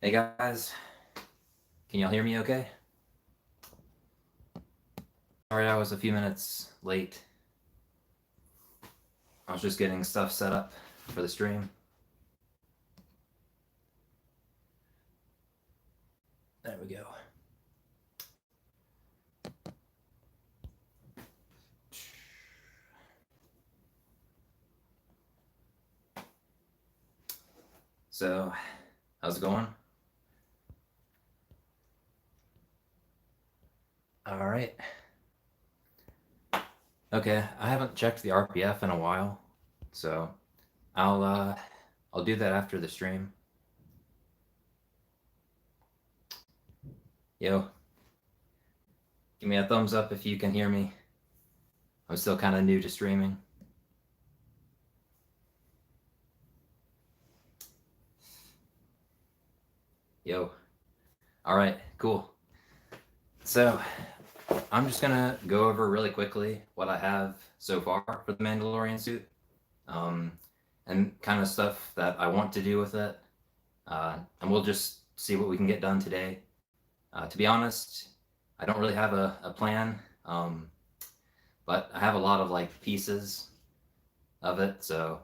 Hey guys, can y'all hear me okay? Sorry I was a few minutes late. I was just getting stuff set up for the stream. There we go. So, how's it going? All right. Okay, I haven't checked the RPF in a while, so I'll do that after the stream. Yo, give me a thumbs up if you can hear me. I'm still kind of new to streaming. Yo. All right, cool. So, I'm just gonna go over really quickly what I have so far for the Mandalorian suit, and kind of stuff that I want to do with it, and we'll just see what we can get done today. To be honest, I don't really have a plan, but I have a lot of like pieces of it, so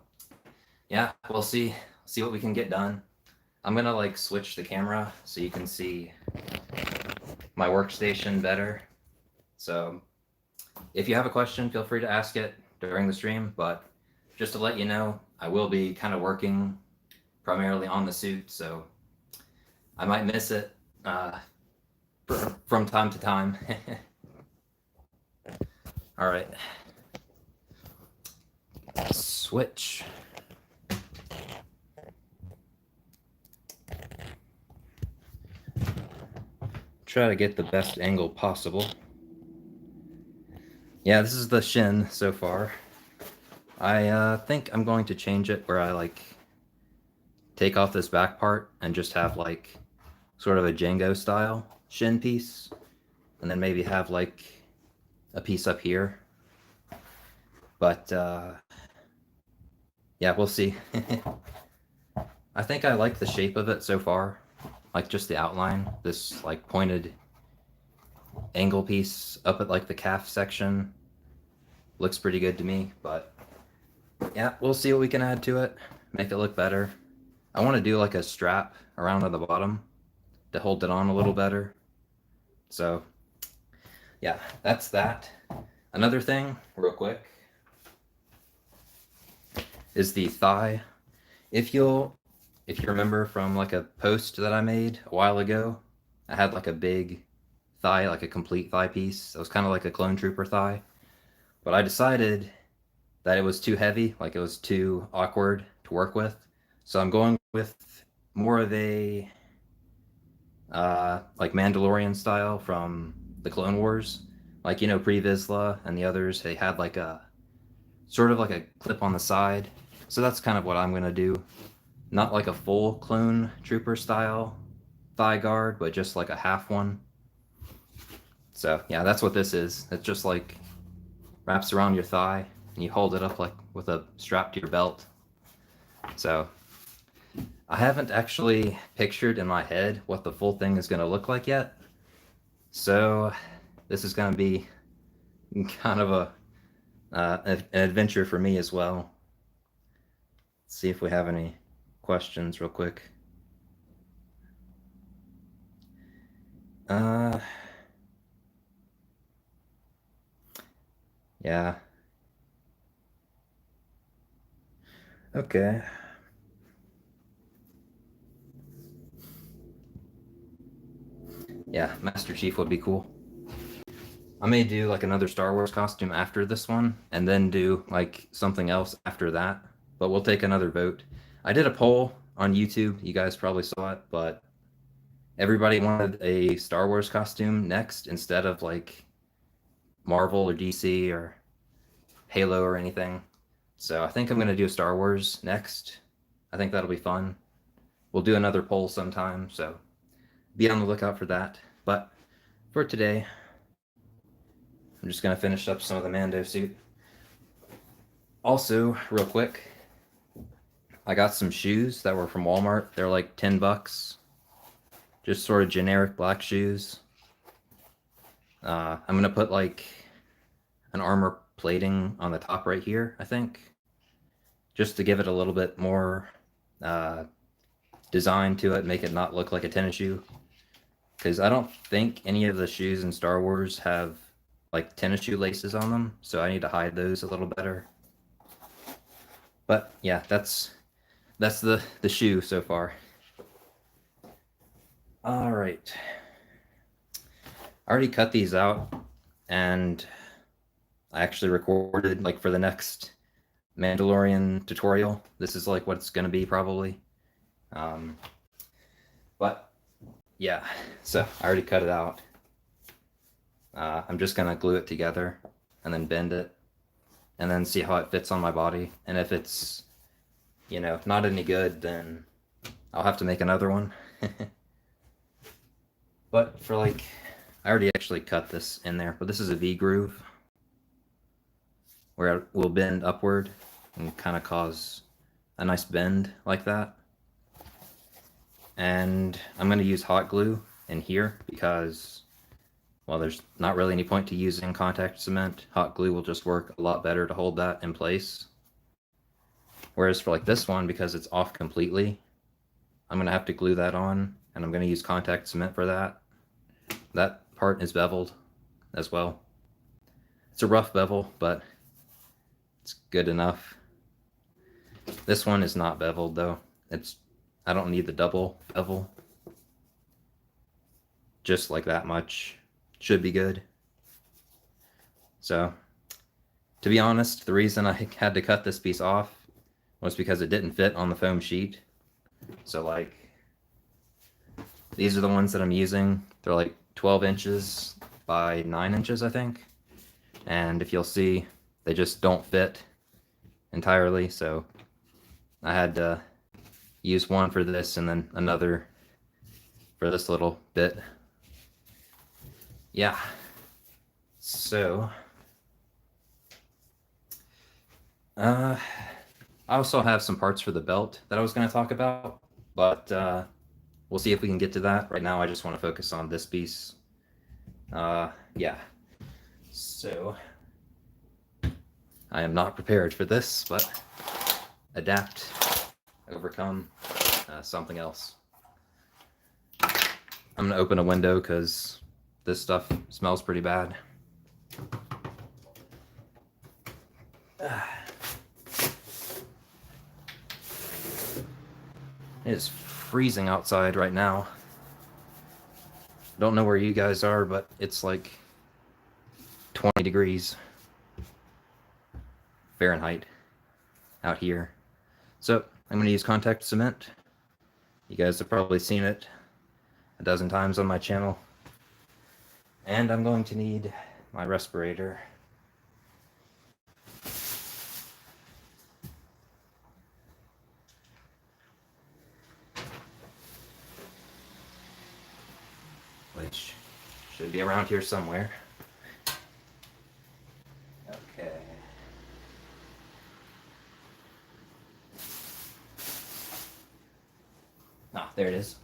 yeah, we'll see what we can get done. I'm gonna like switch the camera so you can see my workstation better. So if you have a question, feel free to ask it during the stream, but just to let you know, I will be kind of working primarily on the suit, so I might miss it from time to time. All right. Switch. Try to get the best angle possible. Yeah, this is the shin so far. I think I'm going to change it where I like take off this back part and just have like sort of a Django style shin piece, and then maybe have like a piece up here. But yeah, we'll see. I think I like the shape of it so far, like just the outline, this like pointed angle piece up at like the calf section looks pretty good to me, but yeah, we'll see what we can add to it, make it look better. I want to do like a strap around at the bottom to hold it on a little better. So yeah, that's that. Another thing, real quick, is the thigh. If you remember from like a post that I made a while ago, I had like a big thigh, like a complete thigh piece. It was kind of like a clone trooper thigh. But I decided that it was too heavy, like it was too awkward to work with. So I'm going with more of a like Mandalorian style from the Clone Wars. Like, you know, Pre Vizsla and the others, they had like a sort of like a clip on the side. So that's kind of what I'm gonna do. Not like a full clone trooper style thigh guard, but just like a half one. So yeah, that's what this is. It's just like wraps around your thigh and you hold it up like with a strap to your belt. So I haven't actually pictured in my head what the full thing is going to look like yet. So this is going to be kind of an adventure for me as well. Let's see if we have any questions real quick. Yeah. Okay. Yeah, Master Chief would be cool. I may do like another Star Wars costume after this one, and then do like something else after that. But we'll take another vote. I did a poll on YouTube. You guys probably saw it, but everybody wanted a Star Wars costume next instead of like Marvel or DC or Halo or anything. So I think I'm going to do Star Wars next. I think that'll be fun. We'll do another poll sometime, so be on the lookout for that. But for today, I'm just going to finish up some of the Mando suit. Also, real quick, I got some shoes that were from Walmart. They're like $10. just sort of generic black shoes. I'm gonna put like an armor plating on the top right here, I think, just to give it a little bit more design to it, make it not look like a tennis shoe. Because I don't think any of the shoes in Star Wars have like tennis shoe laces on them, so I need to hide those a little better. But yeah, that's the shoe so far. All right, I already cut these out, and I actually recorded like for the next Mandalorian tutorial. This is like what it's gonna be probably. But yeah, so I already cut it out. I'm just gonna glue it together and then bend it and then see how it fits on my body. And if it's, you know, not any good, then I'll have to make another one. But for like, I already actually cut this in there, but this is a V groove where it will bend upward and kind of cause a nice bend like that. And I'm going to use hot glue in here because, well, there's not really any point to using contact cement. Hot glue will just work a lot better to hold that in place. Whereas for like this one, because it's off completely, I'm going to have to glue that on, and I'm going to use contact cement for that. That part is beveled as well. It's a rough bevel, but it's good enough. This one is not beveled though. I don't need the double bevel. Just like that much should be good. So, to be honest, the reason I had to cut this piece off was because it didn't fit on the foam sheet. So like, these are the ones that I'm using. They're like 12 inches by 9 inches, I think. And if you'll see, they just don't fit entirely. So I had to use one for this and then another for this little bit. Yeah. So, I also have some parts for the belt that I was going to talk about, but we'll see if we can get to that. Right now, I just want to focus on this piece. Yeah. So, I am not prepared for this, but adapt, overcome, something else. I'm going to open a window because this stuff smells pretty bad. It is freezing outside right now. Don't know where you guys are, but it's like 20 degrees Fahrenheit out here. So I'm going to use contact cement. You guys have probably seen it a dozen times on my channel. And I'm going to need my respirator. Which should be around here somewhere. Okay. Ah, there it is.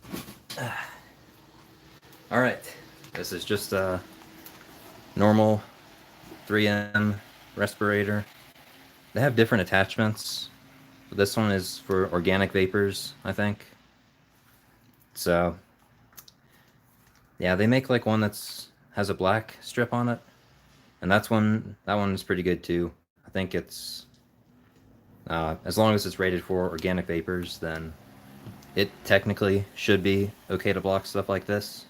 All right. This is just a normal 3M respirator. They have different attachments. But this one is for organic vapors, I think. So, yeah, they make like one that's has a black strip on it, and that one is pretty good too. I think it's as long as it's rated for organic vapors, then it technically should be okay to block stuff like this.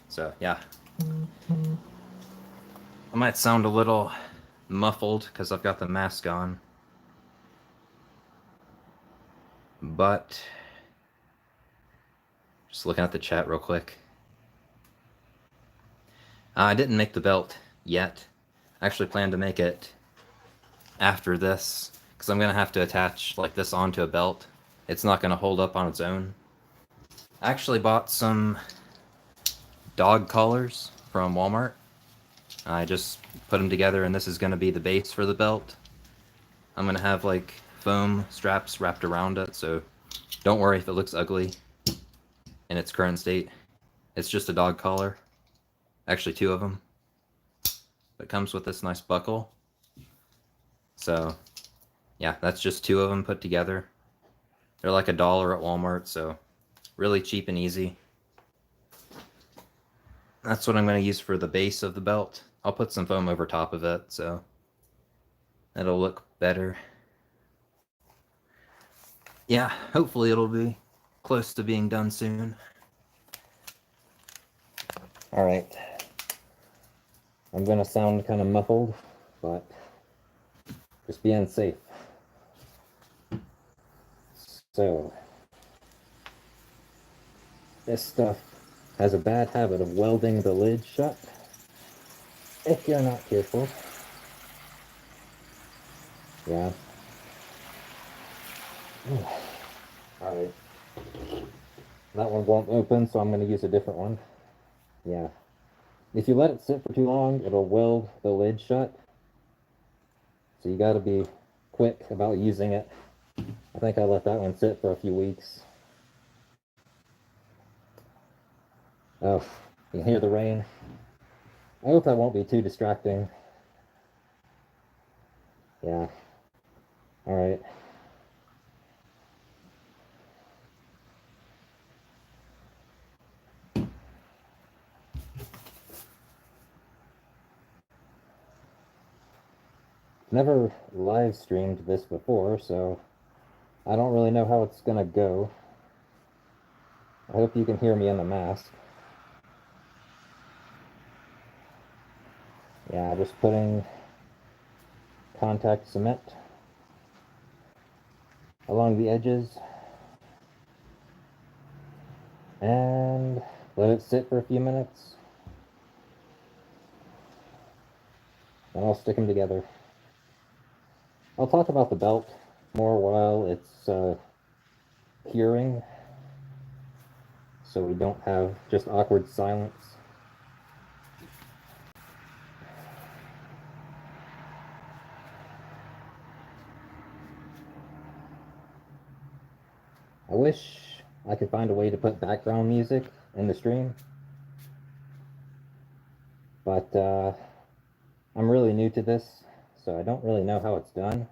So yeah, I might sound a little muffled because I've got the mask on, but just looking at the chat real quick. I didn't make the belt yet. I actually plan to make it after this because I'm going to have to attach like this onto a belt. It's not going to hold up on its own. I actually bought some dog collars from Walmart. I just put them together, and this is going to be the base for the belt. I'm going to have like foam straps wrapped around it, so don't worry if it looks ugly. in its current state. It's just a dog collar. Actually, 2 of them. It comes with this nice buckle. So, yeah, that's just 2 of them put together. They're like $1 at Walmart, so really cheap and easy. That's what I'm going to use for the base of the belt. I'll put some foam over top of it, so it'll look better. Yeah, hopefully it'll be close to being done soon. All right. I'm going to sound kind of muffled, but just being safe. So, this stuff has a bad habit of welding the lid shut if you're not careful. Yeah. Alright. That one won't open, so I'm going to use a different one. Yeah. If you let it sit for too long, it'll weld the lid shut. So you got to be quick about using it. I think I let that one sit for a few weeks. Oh, you can hear the rain. I hope that won't be too distracting. Yeah. Alright. Never live streamed this before, so I don't really know how it's gonna go. I hope you can hear me in the mask. Yeah, just putting contact cement along the edges and let it sit for a few minutes. And I'll stick them together. I'll talk about the belt more while it's curing, so we don't have just awkward silence. I wish I could find a way to put background music in the stream, but I'm really new to this, so I don't really know how it's done.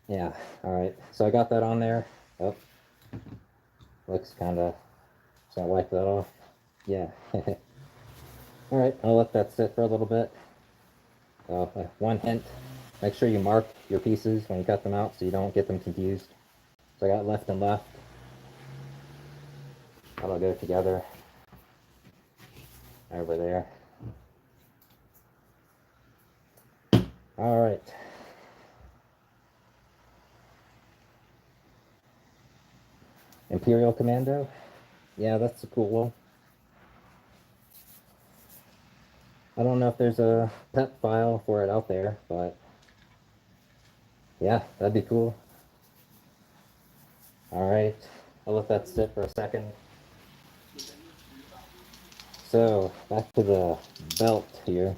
Yeah, alright, so I got that on there. Oh, looks kind of, so I wipe that off. Yeah. Alright, I'll let that sit for a little bit. One hint, make sure you mark your pieces when you cut them out so you don't get them confused. So I got left and left. That'll go together over there. Alright. Imperial Commando. Yeah, that's a cool one. I don't know if there's a pet file for it out there, but yeah, that'd be cool. Alright, I'll let that sit for a second. So, back to the belt here.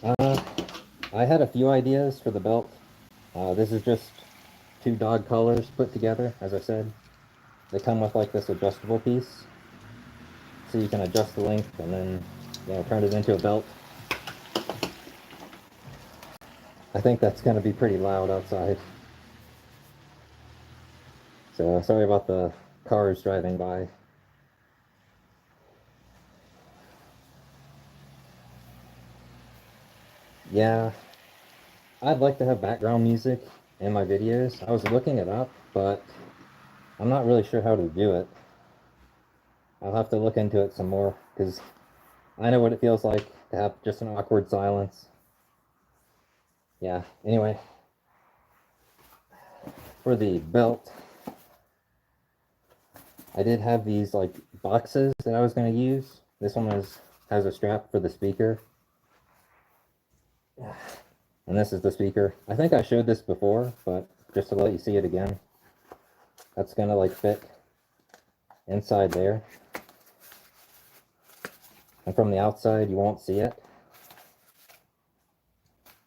I had a few ideas for the belt. This is just 2 dog collars put together, as I said. They come with like this adjustable piece, so you can adjust the length and then, you know, turn it into a belt. I think that's going to be pretty loud outside. So sorry about the cars driving by. Yeah, I'd like to have background music in my videos. I was looking it up, but I'm not really sure how to do it. I'll have to look into it some more, because I know what it feels like to have just an awkward silence. Yeah, anyway. For the belt, I did have these like boxes that I was going to use. This one has a strap for the speaker. And this is the speaker. I think I showed this before, but just to let you see it again. That's going to like fit inside there. And from the outside, you won't see it.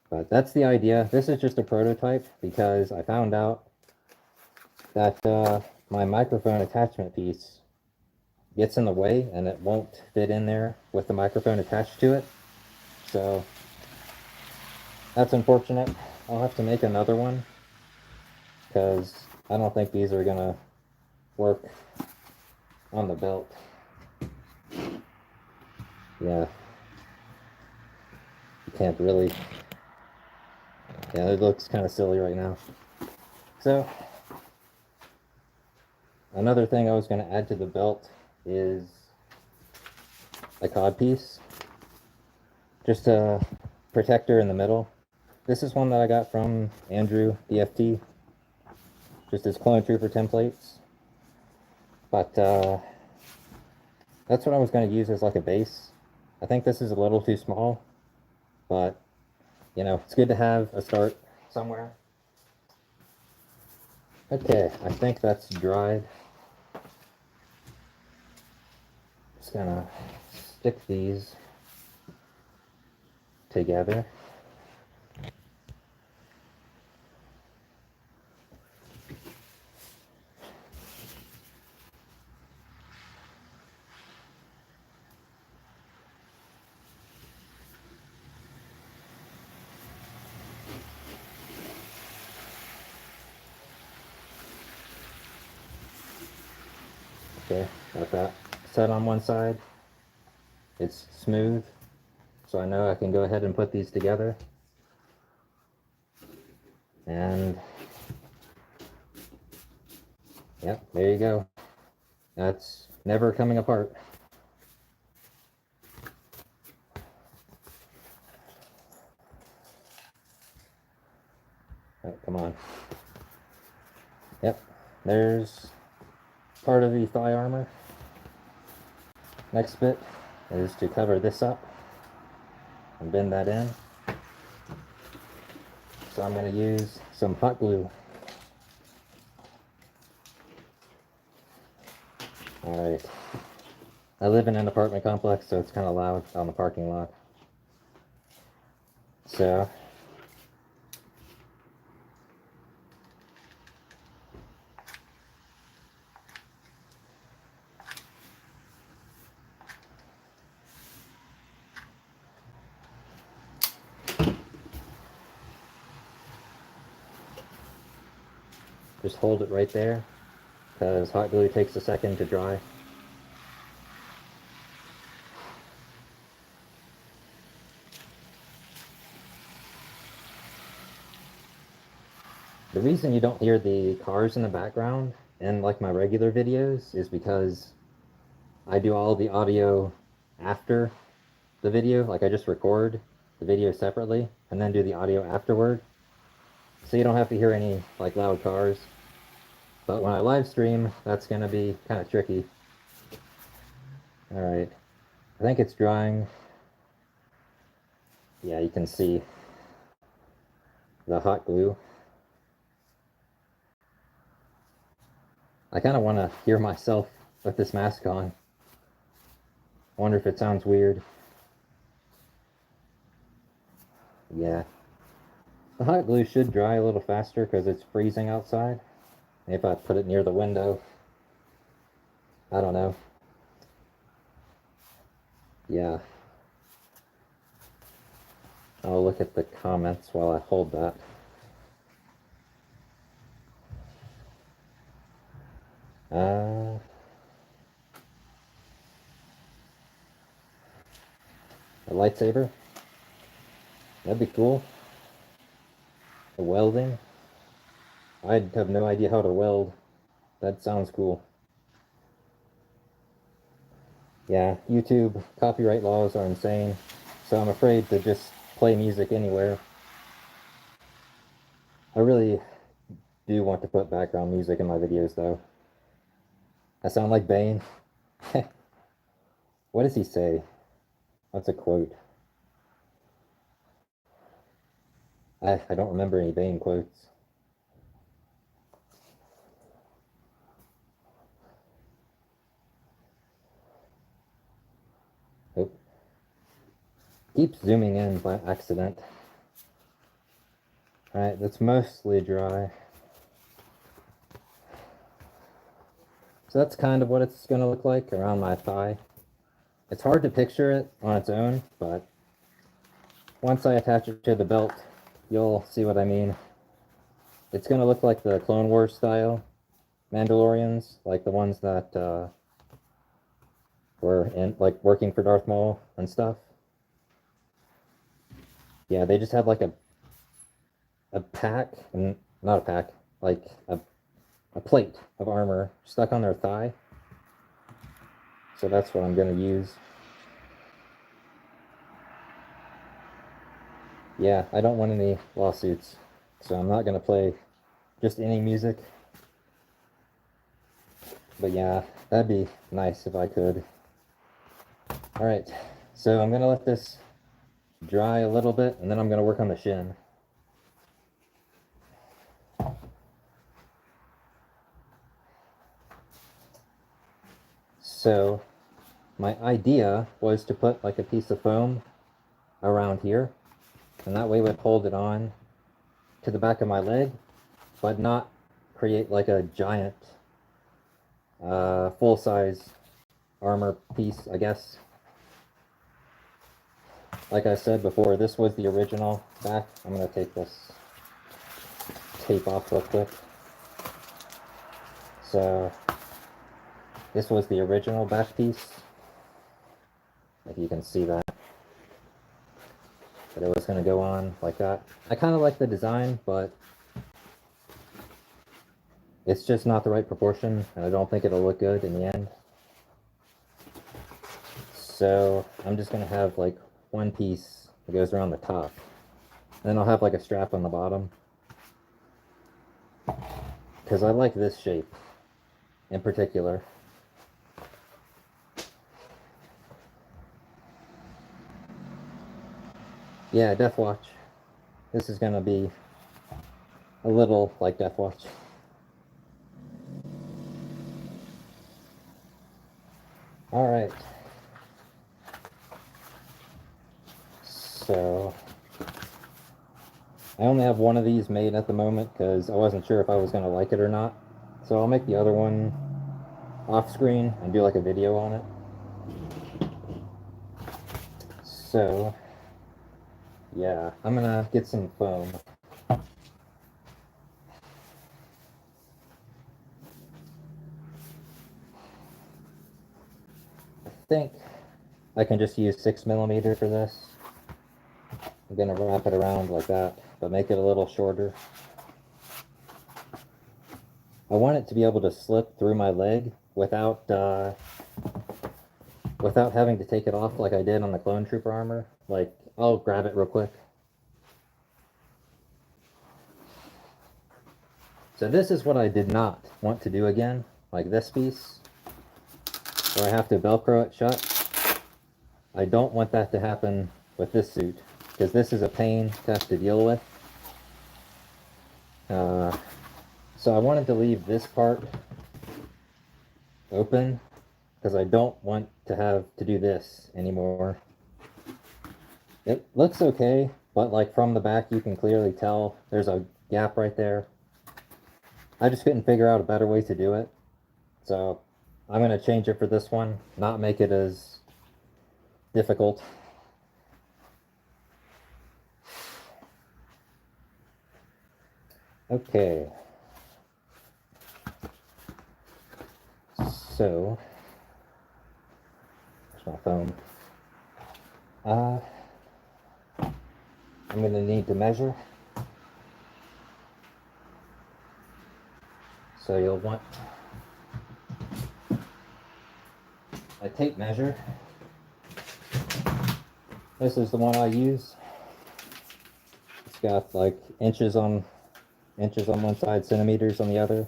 But that's the idea. This is just a prototype because I found out that my microphone attachment piece gets in the way and it won't fit in there with the microphone attached to it. So that's unfortunate. I'll have to make another one because I don't think these are gonna work on the belt. Yeah, you can't really. Yeah, it looks kind of silly right now. So another thing I was going to add to the belt is a cod piece, just a protector in the middle. This is one that I got from Andrew DFT, just his Clone Trooper templates. But that's what I was going to use as like a base. I think this is a little too small, but you know, it's good to have a start somewhere. Okay, I think that's dried. Just gonna stick these together. Okay, got that set on one side. It's smooth, so I know I can go ahead and put these together. And yep, there you go. That's never coming apart. All right, come on. Yep, there's part of the thigh armor. Next bit is to cover this up and bend that in. So I'm going to use some hot glue. Alright. I live in an apartment complex, so it's kind of loud on the parking lot. So just hold it right there, because hot glue takes a second to dry. The reason you don't hear the cars in the background in like my regular videos is because I do all the audio after the video. Like I just record the video separately and then do the audio afterward. So you don't have to hear any like loud cars. But when I live stream, that's going to be kind of tricky. All right. I think it's drying. Yeah, you can see the hot glue. I kind of want to hear myself with this mask on. I wonder if it sounds weird. Yeah. The hot glue should dry a little faster because it's freezing outside. If I put it near the window, I don't know. Yeah. I'll look at the comments while I hold that. A lightsaber? That'd be cool. A welding? I have no idea how to weld. That sounds cool. Yeah, YouTube copyright laws are insane, so I'm afraid to just play music anywhere. I really do want to put background music in my videos, though. I sound like Bane. What does he say? What's a quote? I don't remember any Bane quotes. Oh. Keep zooming in by accident. Alright, that's mostly dry. So that's kind of what it's going to look like around my thigh. It's hard to picture it on its own, but once I attach it to the belt, you'll see what I mean. It's going to look like the Clone Wars style Mandalorians, like the ones that were in, like, working for Darth Maul and stuff. Yeah, they just had like a pack, and not a pack, like a plate of armor stuck on their thigh. So that's what I'm going to use. Yeah, I don't want any lawsuits, so I'm not going to play just any music. But yeah, that'd be nice if I could. Alright, so I'm going to let this dry a little bit, and then I'm going to work on the shin. So my idea was to put like a piece of foam around here, and that way it would hold it on to the back of my leg, but not create like a giant full-size armor piece, I guess. Like I said before, this was the original back. I'm going to take this tape off real quick. So this was the original back piece, if you can see that. But it was going to go on like that. I kind of like the design, but it's just not the right proportion, and I don't think it'll look good in the end. So I'm just going to have like one piece that goes around the top. And then I'll have like a strap on the bottom. Because I like this shape in particular. Yeah, Death Watch. This is going to be a little like Death Watch. Alright. So I only have one of these made at the moment because I wasn't sure if I was going to like it or not. So I'll make the other one off screen and do like a video on it. So yeah, I'm gonna get some foam. I think I can just use 6mm for this. I'm gonna wrap it around like that, but make it a little shorter. I want it to be able to slip through my leg without having to take it off like I did on the Clone Trooper armor. Like, I'll grab it real quick. So this is what I did not want to do again, like this piece, where I have to Velcro it shut. I don't want that to happen with this suit, because this is a pain to have to deal with. So I wanted to leave this part open, because I don't want to have to do this anymore. It looks okay, but like from the back you can clearly tell there's a gap right there. I just couldn't figure out a better way to do it. So I'm going to change it for this one, not make it as difficult. Okay. So, there's my phone. I'm going to need to measure. So you'll want a tape measure. This is the one I use. It's got like inches on one side, centimeters on the other.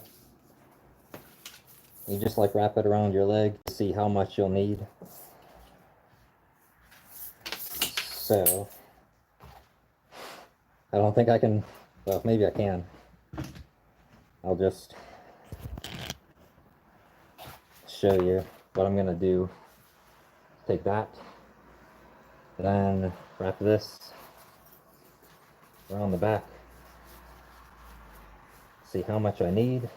You just like wrap it around your leg to see how much you'll need. So, I don't think I can, well, maybe I can. I'll just show you what I'm gonna do. Take that, then wrap this around the back. see how much I need.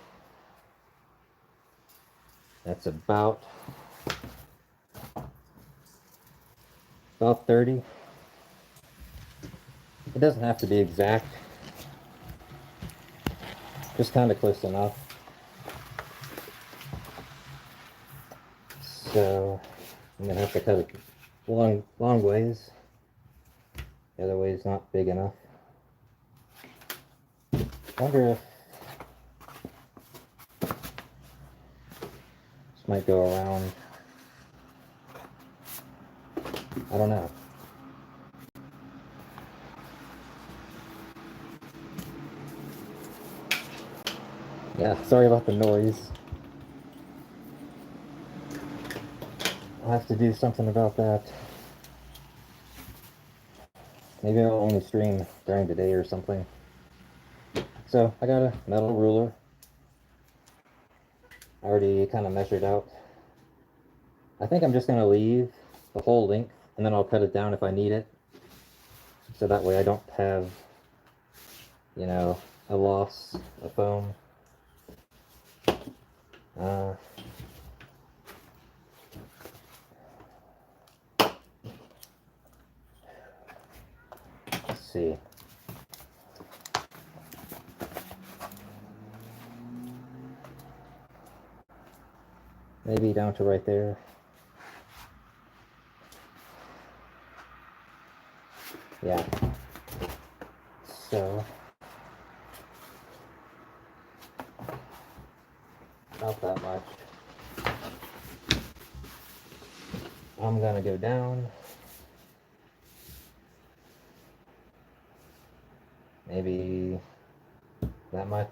That's about 30. It doesn't have to be exact, just kind of close enough. So I'm gonna have to cut it long ways. The other way is not big enough. I wonder if this might go around. I don't know. Yeah, sorry about the noise. I'll have to do something about that. Maybe I'll only stream during the day or something. So I got a metal ruler. I already kind of measured out. I think I'm just going to leave the whole length and then I'll cut it down if I need it. So that way I don't have, you know, a loss of foam. Let's see. Maybe down to right there. Yeah. So about that much. I'm gonna go down. Maybe that much.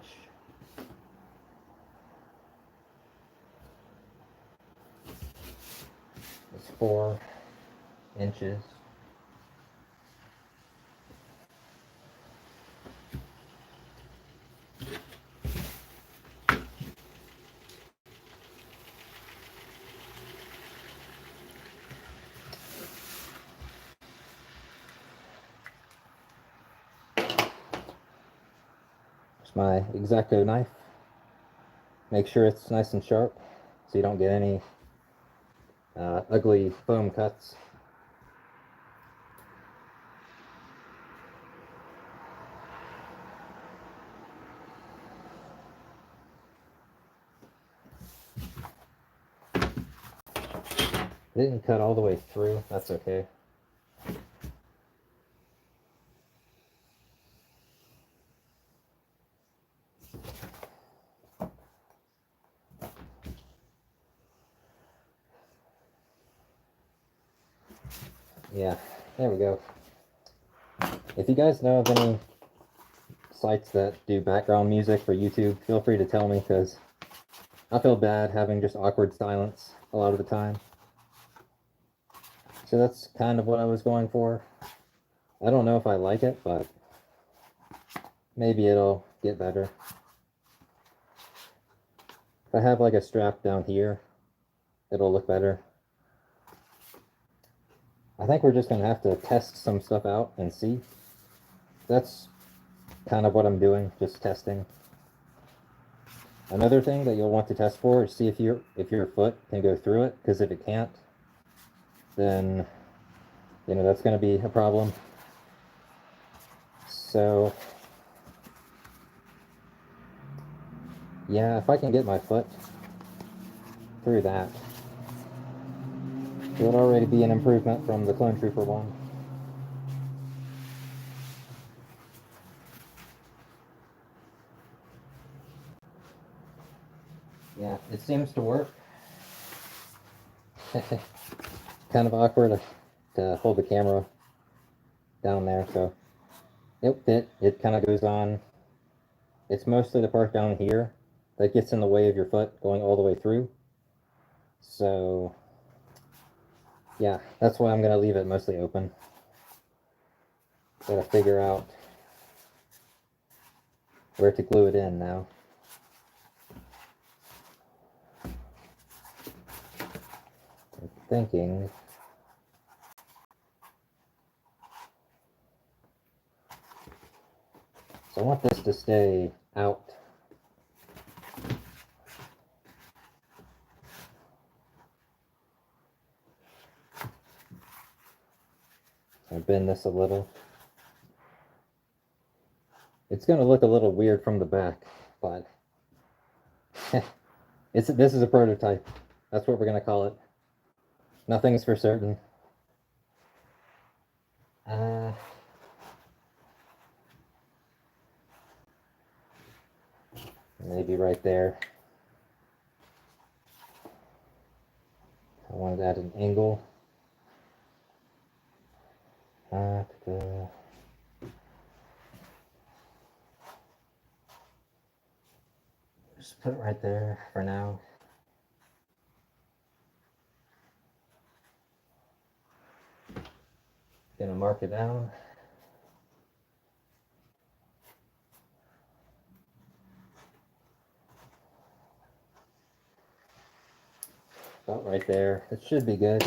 It's 4 inches. My X-Acto knife. Make sure it's nice and sharp so you don't get any ugly foam cuts. It didn't cut all the way through, that's okay. Yeah, there we go. If you guys know of any sites that do background music for YouTube, feel free to tell me, because I feel bad having just awkward silence a lot of the time. So that's kind of what I was going for. I don't know if I like it, but maybe it'll get better. If I have like a strap down here, it'll look better. I think we're just going to have to test some stuff out and see. That's kind of what I'm doing, just testing. Another thing that you'll want to test for is see if your foot can go through it, because if it can't, then you know that's going to be a problem. So yeah, if I can get my foot through that, it would already be an improvement from the Clone Trooper one. Yeah, it seems to work. Kind of awkward to hold the camera down there, so it kind of goes on. It's mostly the part down here that gets in the way of your foot going all the way through. So yeah, that's why I'm going to leave it mostly open. Gotta figure out where to glue it in now. I'm thinking so I want this to stay out bend this a little. It's going to look a little weird from the back, but this is a prototype. That's what we're going to call it. Nothing's for certain. Maybe right there. I wanted to add an angle. Just put it right there for now. Gonna mark it down. About right there. It should be good.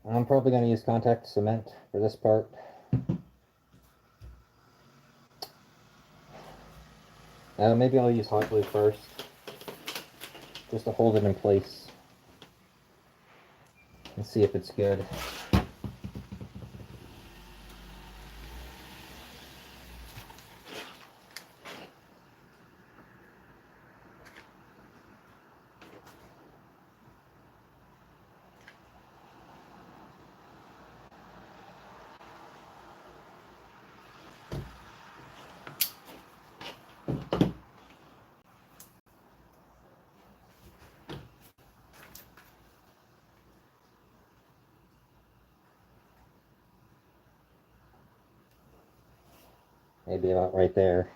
I'm probably going to use contact cement for this part. Maybe I'll use hot glue first, just to hold it in place and see if it's good. Maybe about right there.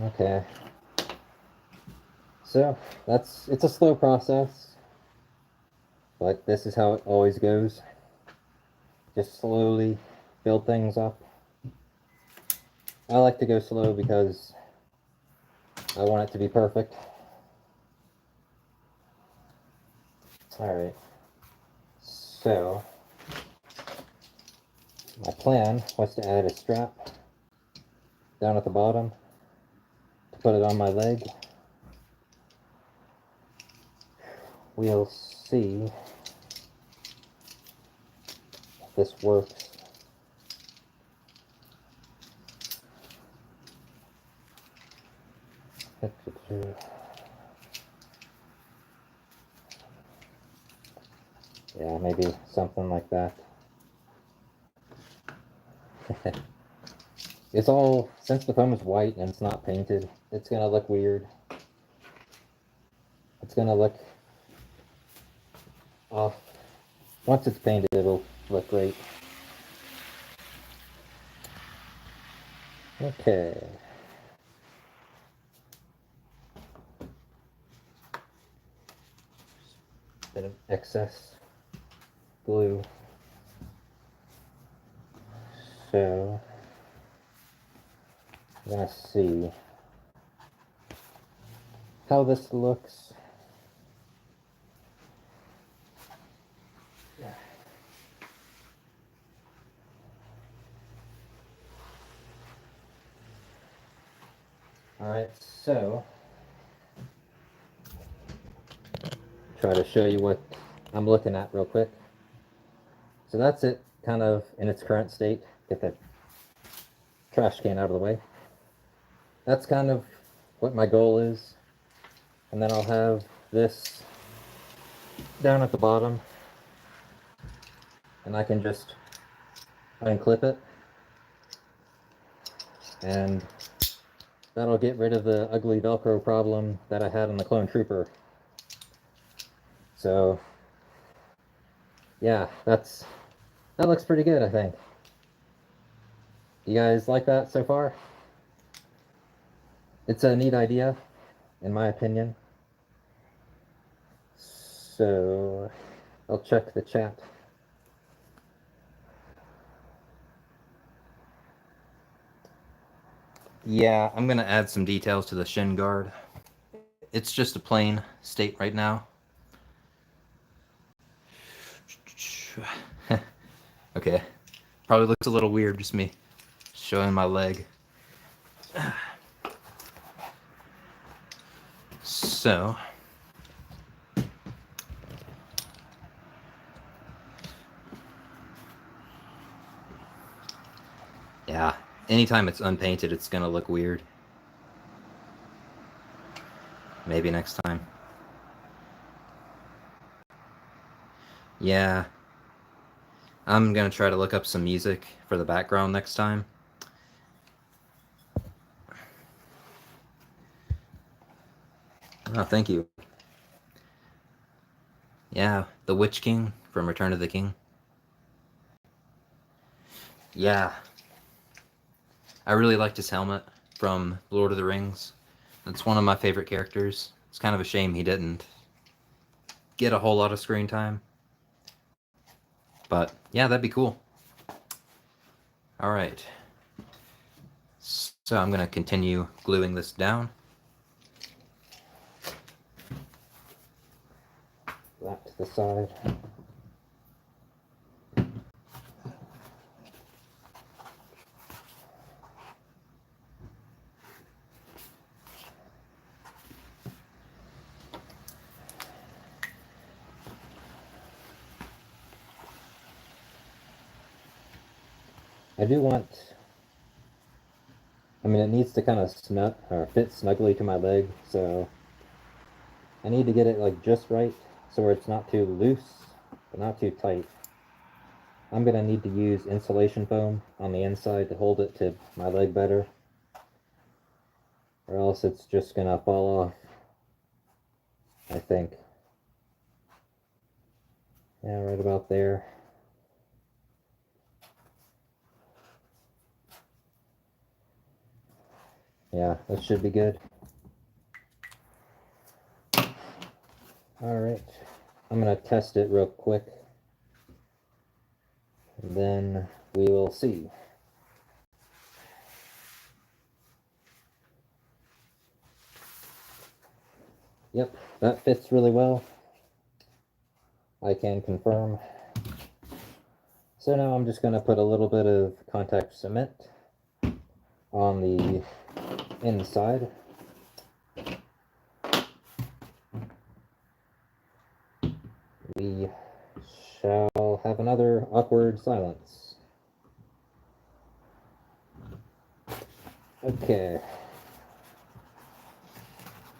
Okay. So it's a slow process, but this is how it always goes. Just slowly build things up. I like to go slow because I want it to be perfect. Alright, so my plan was to add a strap down at the bottom to put it on my leg. We'll see if this works. Yeah, maybe something like that. It's all, since the foam is white and it's not painted, it's gonna look weird. It's gonna look off. Once it's painted, it'll look great. Okay. Bit of excess glue. So I'm gonna see how this looks. Alright, so try to show you what I'm looking at real quick. So that's it, kind of in its current state. Get that trash can out of the way. That's kind of what my goal is. And then I'll have this down at the bottom, and I can just unclip it, and that'll get rid of the ugly Velcro problem that I had on the Clone Trooper. So yeah, that looks pretty good, I think. You guys like that so far? It's a neat idea, in my opinion. So I'll check the chat. Yeah, I'm gonna add some details to the shin guard. It's just a plain state right now. Okay, probably looks a little weird, just me showing my leg. So, yeah, anytime it's unpainted, it's gonna look weird. Maybe next time. Yeah, I'm gonna try to look up some music for the background next time. Oh, thank you. Yeah, the Witch King from Return of the King. Yeah. I really liked his helmet from Lord of the Rings. It's one of my favorite characters. It's kind of a shame he didn't get a whole lot of screen time. But yeah, that'd be cool. All right. So I'm going to continue gluing this down. That to the side. I do want, I mean, it needs to kind of fit snugly to my leg, so I need to get it like just right, so where it's not too loose, but not too tight. I'm gonna need to use insulation foam on the inside to hold it to my leg better, or else it's just gonna fall off, I think. Yeah, right about there. Yeah, that should be good. Alright, I'm gonna test it real quick, and then we will see. Yep, that fits really well. I can confirm. So now I'm just gonna put a little bit of contact cement on the inside. We shall have another awkward silence. Okay.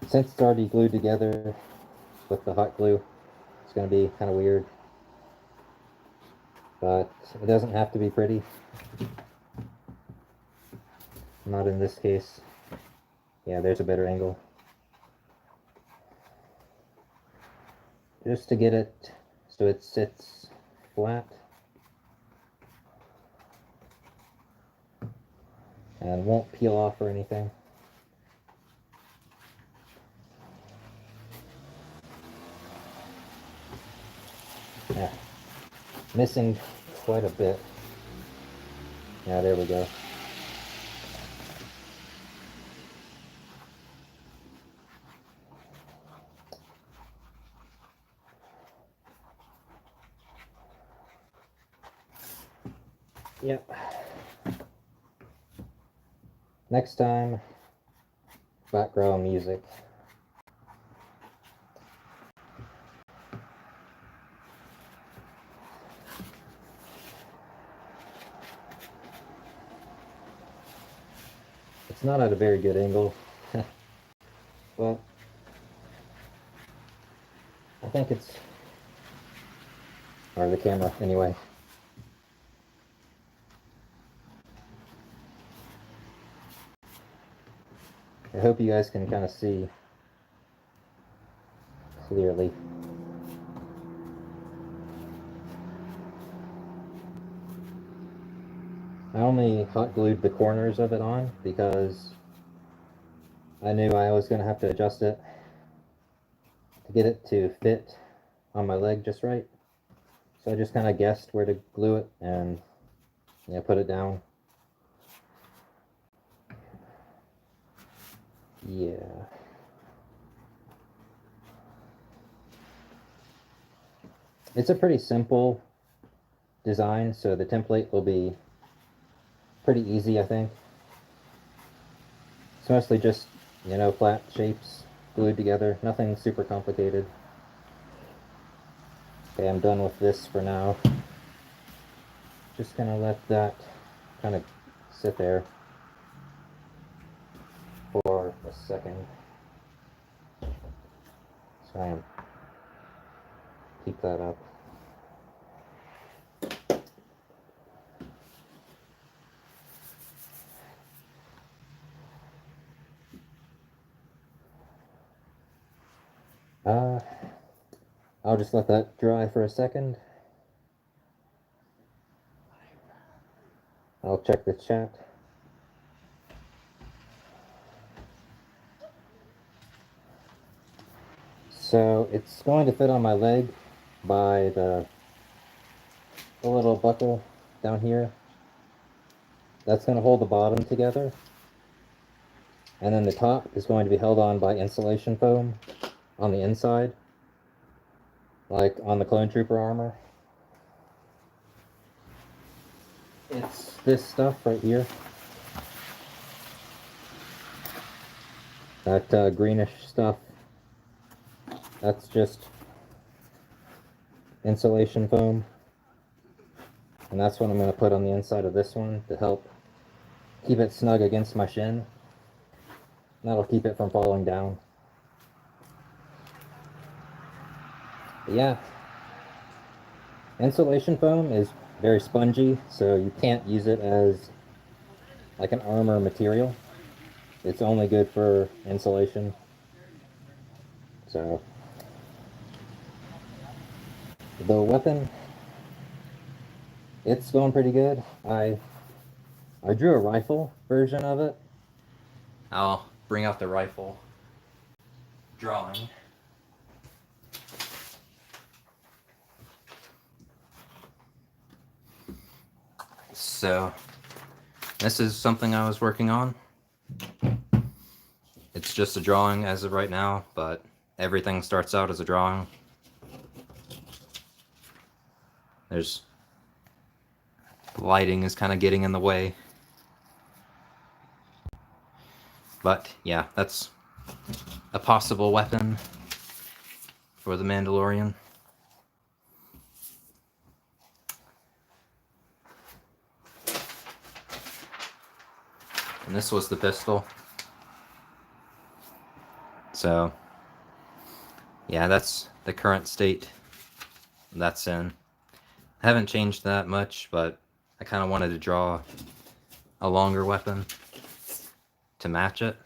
Since it's already glued together with the hot glue, it's going to be kind of weird. But it doesn't have to be pretty. Not in this case. Yeah, there's a better angle. Just to get it so it sits flat. And won't peel off or anything. Yeah, missing quite a bit. Yeah, there we go. Yep. Next time, background music. It's not at a very good angle, but I think it's, or the camera anyway. I hope you guys can kind of see clearly. I only hot glued the corners of it on because I knew I was going to have to adjust it to get it to fit on my leg just right. So I just kind of guessed where to glue it and yeah, put it down. Yeah. It's a pretty simple design, so the template will be pretty easy, I think. It's mostly just, you know, flat shapes glued together. Nothing super complicated. Okay, I'm done with this for now. Just gonna let that kind of sit there for a second. Try and keep that up. I'll just let that dry for a second. I'll check the chat. So it's going to fit on my leg by the little buckle down here. That's going to hold the bottom together. And then the top is going to be held on by insulation foam on the inside, like on the Clone Trooper armor. It's this stuff right here. That greenish stuff. That's just insulation foam. And that's what I'm going to put on the inside of this one to help keep it snug against my shin. And that'll keep it from falling down. But yeah, insulation foam is very spongy, so you can't use it as like an armor material. It's only good for insulation. So the weapon, it's going pretty good. I drew a rifle version of it. I'll bring out the rifle drawing. So this is something I was working on. It's just a drawing as of right now, but everything starts out as a drawing. The lighting is kind of getting in the way. But yeah, that's a possible weapon for the Mandalorian. And this was the pistol. So yeah, that's the current state that's in. I haven't changed that much, but I kind of wanted to draw a longer weapon to match it.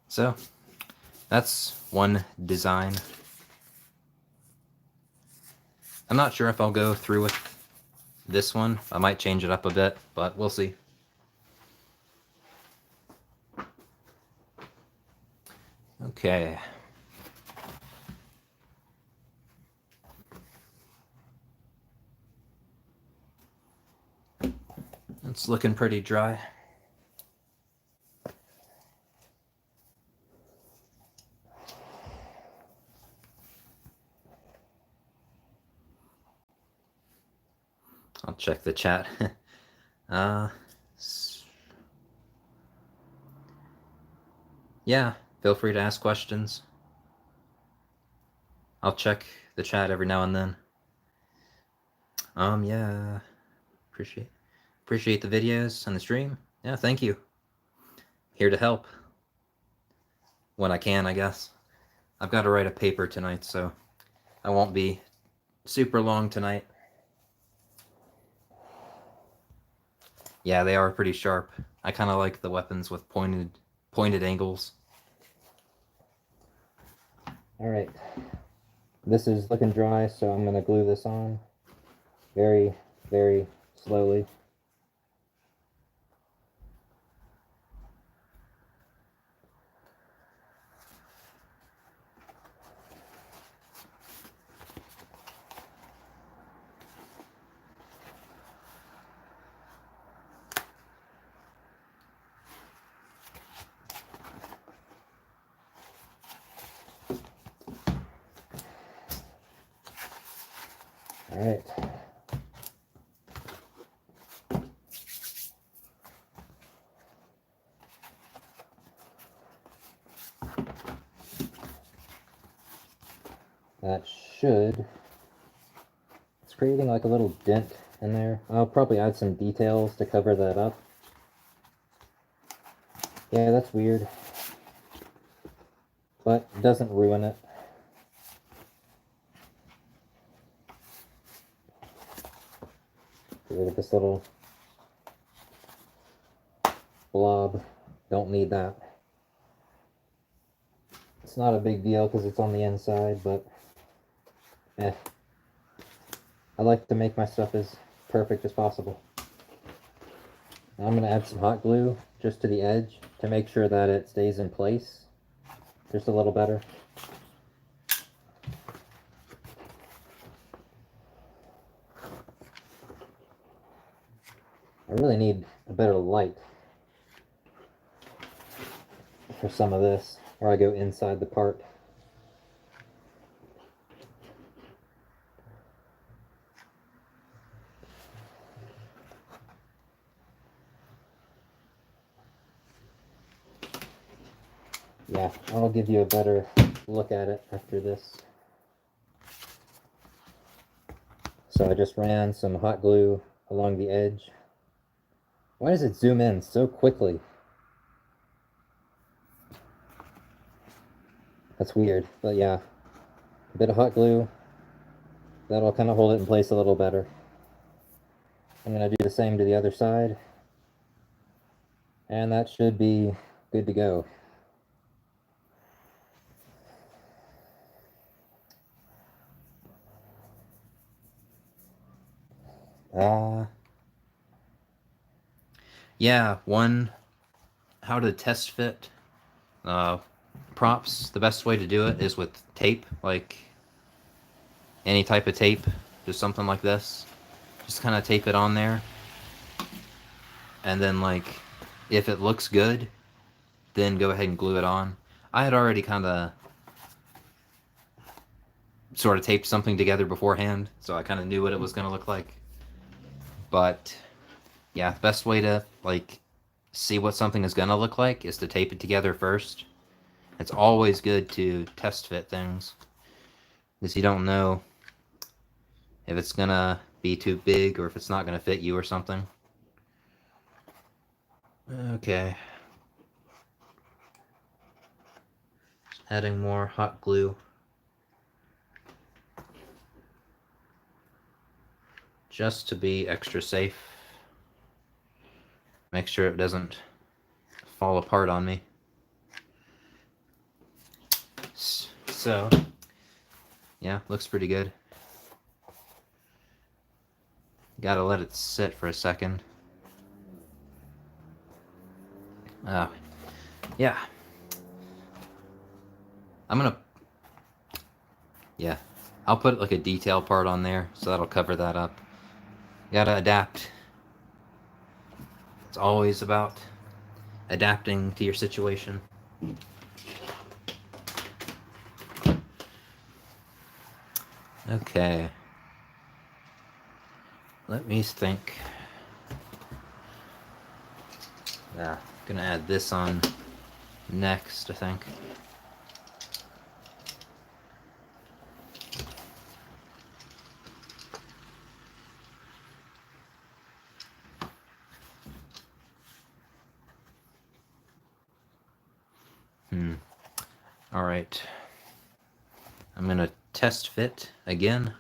So that's one design. I'm not sure if I'll go through with this one. I might change it up a bit, but we'll see. Okay. It's looking pretty dry. I'll check the chat. Yeah, feel free to ask questions. I'll check the chat every now and then. Yeah, appreciate the videos and the stream. Yeah, thank you. Here to help when I can, I guess. I've got to write a paper tonight, so I won't be super long tonight. Yeah, they are pretty sharp. I kind of like the weapons with pointed angles. All right, this is looking dry, so I'm going to glue this on very, very slowly. All right. that should... It's creating like a little dent in there. I'll probably add some details to cover that up. Yeah, that's weird. But it doesn't ruin it. Get rid of this little blob. Don't need that. It's not a big deal because it's on the inside, but I like to make my stuff as perfect as possible. Now I'm going to add some hot glue just to the edge to make sure that it stays in place just a little better. I really need a better light for some of this, where I go inside the part. Yeah, I'll give you a better look at it after this. So I just ran some hot glue along the edge. Why does it zoom in so quickly? That's weird, but yeah. A bit of hot glue. That'll kind of hold it in place a little better. I'm going to do the same to the other side. And that should be good to go. Yeah, how to test fit props. The best way to do it is with tape, like any type of tape, just something like this. Just kind of tape it on there. And then, like, if it looks good, then go ahead and glue it on. I had already kind of sort of taped something together beforehand, so I kind of knew what it was going to look like. But yeah, the best way to like see what something is going to look like is to tape it together first. It's always good to test fit things, because you don't know if it's going to be too big or if it's not going to fit you or something. Okay. Just adding more hot glue. Just to be extra safe. Make sure it doesn't fall apart on me. So, yeah, looks pretty good. Gotta let it sit for a second. Yeah. I'll put like a detail part on there, so that'll cover that up. You gotta adapt. It's always about adapting to your situation. Okay. Let me think. Yeah, gonna add this on next, I think. All right. I'm gonna test fit again,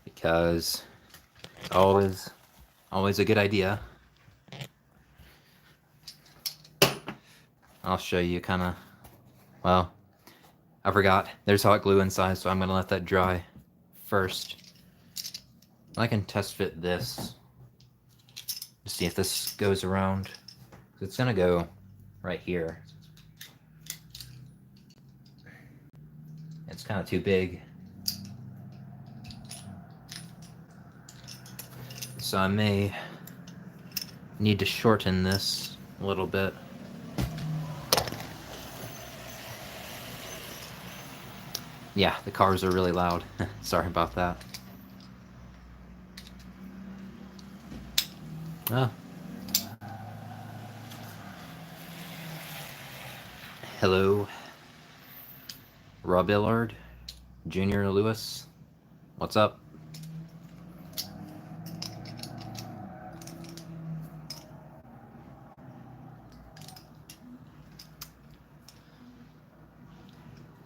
because it's always a good idea. I'll show you kind of, well, I forgot. There's hot glue inside, so I'm gonna let that dry first. I can test fit this to see if this goes around. It's gonna go right here. It's kind of too big. So I may need to shorten this a little bit. Yeah, the cars are really loud. Sorry about that. Oh. Hello, Robillard. Junior Lewis. What's up?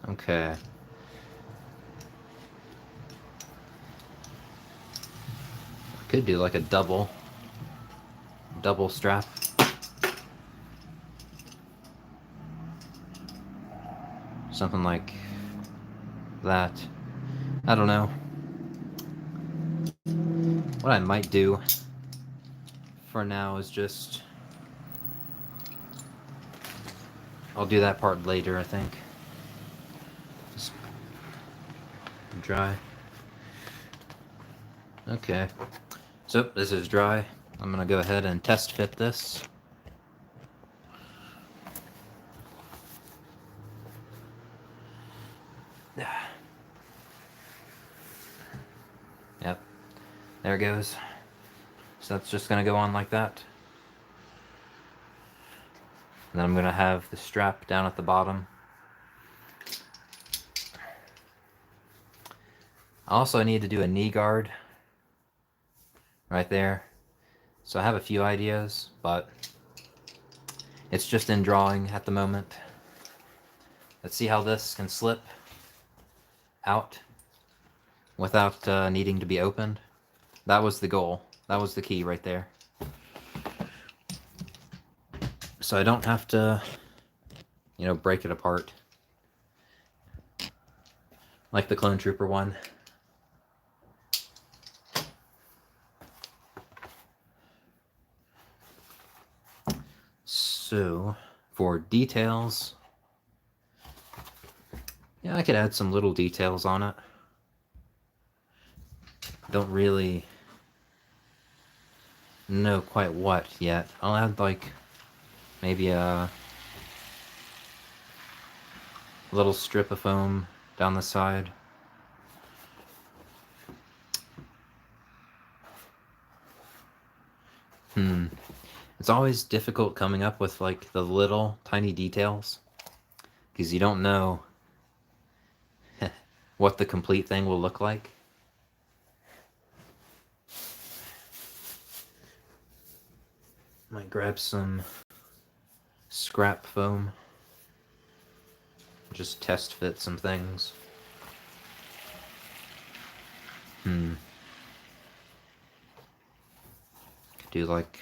Okay. Could do like a double strap. Something like that. I don't know. What I might do for now is just... I'll do that part later, I think. Just dry. Okay. So, this is dry. I'm gonna go ahead and test fit this. Yep. There it goes. So that's just gonna go on like that. And then I'm gonna have the strap down at the bottom. I also need to do a knee guard right there. So I have a few ideas, but it's just in drawing at the moment. Let's see how this can slip out without needing to be opened. That was the goal. That was the key right there. So I don't have to, you know, break it apart like the Clone Trooper one. So for details, yeah, I could add some little details on it. Don't really know quite what yet. I'll add like maybe a little strip of foam down the side. It's always difficult coming up with like the little tiny details because you don't know what the complete thing will look like. Might grab some scrap foam. Just test fit some things. Could do like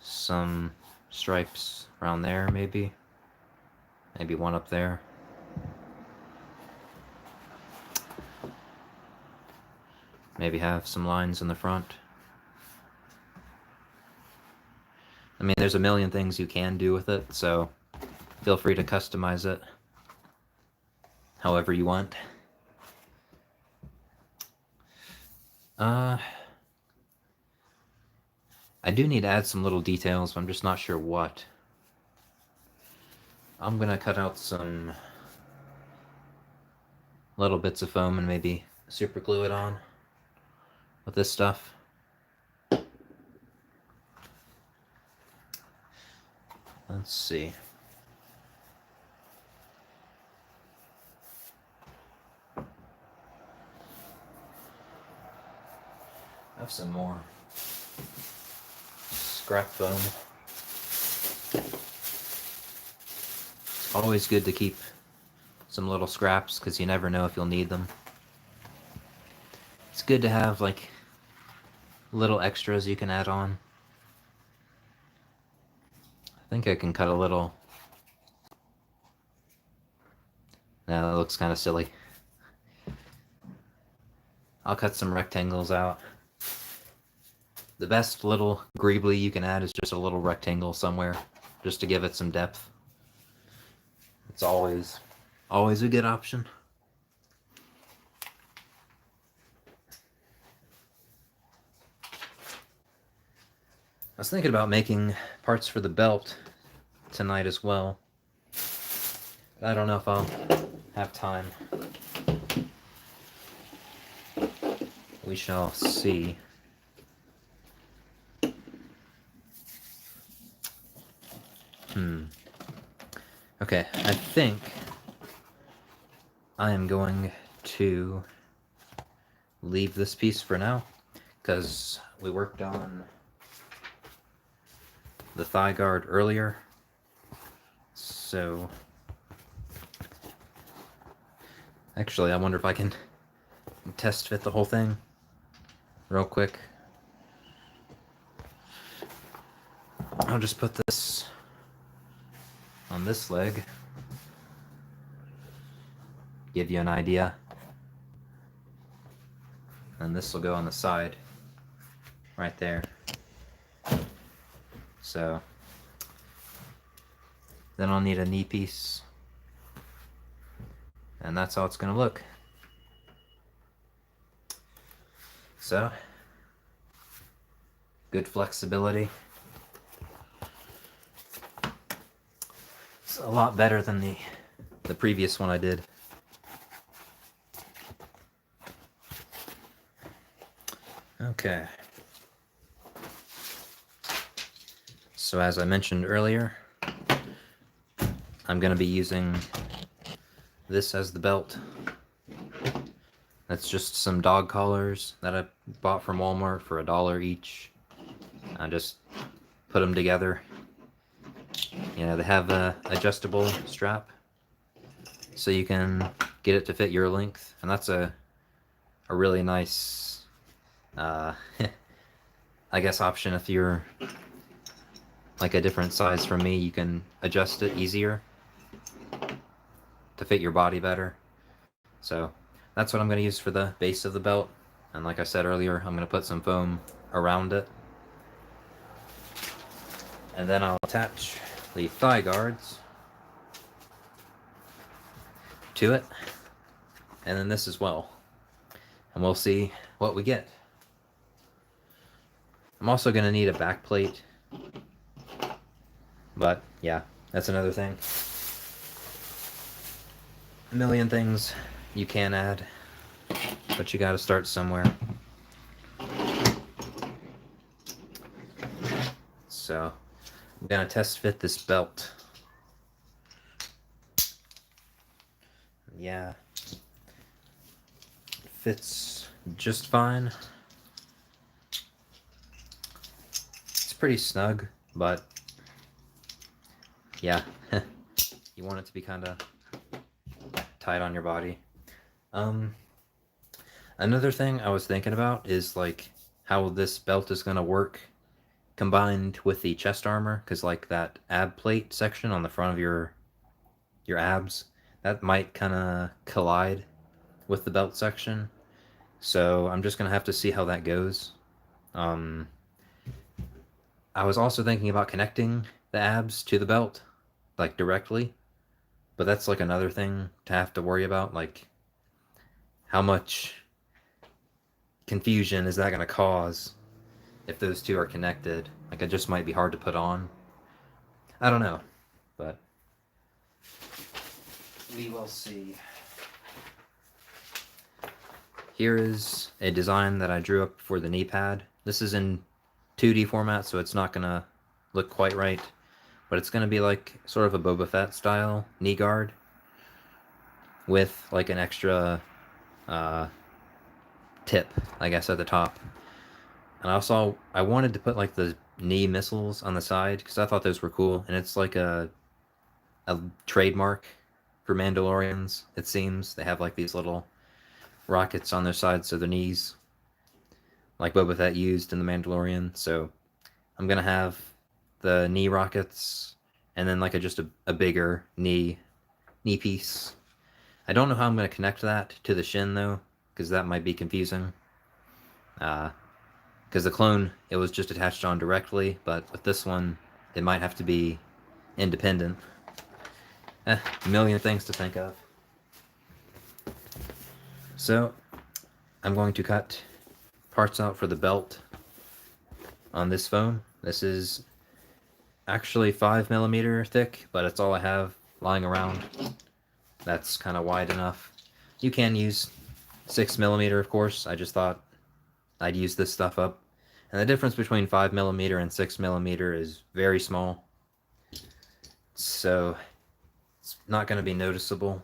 some stripes around there, maybe. Maybe one up there. Maybe have some lines in the front. I mean, there's a million things you can do with it, so feel free to customize it however you want. I do need to add some little details, but I'm just not sure what. I'm gonna cut out some little bits of foam and maybe super glue it on with this stuff. Let's see. I have some more scrap foam. It's always good to keep some little scraps because you never know if you'll need them. It's good to have like little extras you can add on. I think I can cut a little. No, that looks kind of silly. I'll cut some rectangles out. The best little greebly you can add is just a little rectangle somewhere, just to give it some depth. It's always a good option. I was thinking about making parts for the belt tonight as well. But I don't know if I'll have time. We shall see. Okay, I think I am going to leave this piece for now because we worked on the thigh guard earlier. So actually, I wonder if I can test fit the whole thing real quick. I'll just put this on this leg, give you an idea, and this will go on the side right there. So then I'll need a knee piece, and that's how it's going to look. So good flexibility. It's a lot better than the previous one I did. Okay. So as I mentioned earlier, I'm going to be using this as the belt. That's just some dog collars that I bought from Walmart for $1 each. I just put them together. You know, they have a adjustable strap, so you can get it to fit your length, and that's a really nice, I guess, option. If you're like a different size from me, you can adjust it easier to fit your body better. So that's what I'm going to use for the base of the belt, and like I said earlier, I'm going to put some foam around it, and then I'll attach the thigh guards to it, and then this as well, and we'll see what we get. I'm also going to need a back plate, but yeah, that's another thing. A million things you can add, but you got to start somewhere. So I'm going to test fit this belt. Yeah, fits just fine. It's pretty snug, but yeah, you want it to be kind of tight on your body. Another thing I was thinking about is like how this belt is going to work combined with the chest armor, because like that ab plate section on the front of your abs, that might kind of collide with the belt section. So I'm just going to have to see how that goes. I was also thinking about connecting the abs to the belt, like directly, but that's like another thing to have to worry about. Like, how much confusion is that going to cause if those two are connected? Like, it just might be hard to put on. I don't know, but we will see. Here is a design that I drew up for the Kneepad. This is in 2D format, so it's not gonna look quite right, but it's gonna be like sort of a Boba Fett style knee guard with like an extra tip, I guess, at the top. And I wanted to put like the knee missiles on the side because I thought those were cool, and it's like a trademark for Mandalorians. It seems they have like these little rockets on their sides of their knees, like Boba Fett used in the Mandalorian. So I'm gonna have the knee rockets, and then like just a bigger knee piece. I don't know how I'm gonna connect that to the shin though, because that might be confusing. Because the clone, it was just attached on directly, but with this one, it might have to be independent. A million things to think of. So I'm going to cut parts out for the belt on this foam. This is actually 5mm thick, but it's all I have lying around. That's kind of wide enough. You can use 6mm, of course. I just thought I'd use this stuff up. And the difference between 5mm and 6mm is very small, so it's not going to be noticeable.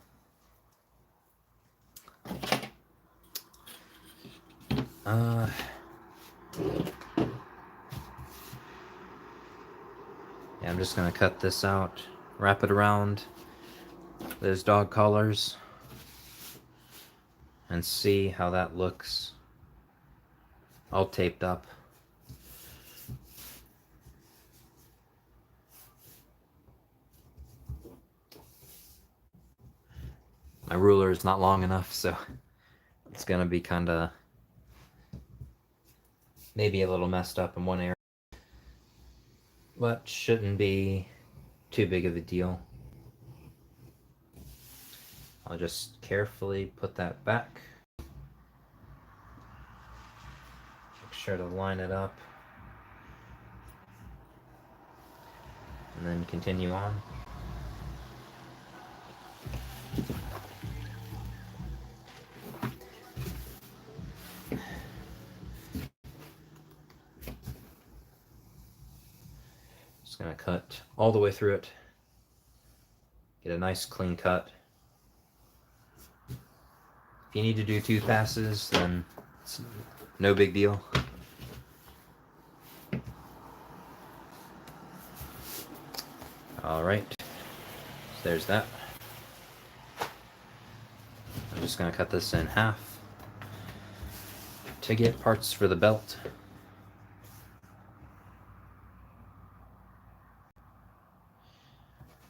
Yeah, I'm just gonna cut this out, wrap it around those dog collars, and see how that looks all taped up. My ruler is not long enough, so it's gonna be kinda maybe a little messed up in one area, but shouldn't be too big of a deal. I'll just carefully put that back. Make sure to line it up. And then continue on. Just gonna cut all the way through it. Get a nice clean cut. If you need to do 2 passes, then it's no big deal. Alright, so there's that. I'm just gonna cut this in half to get parts for the belt.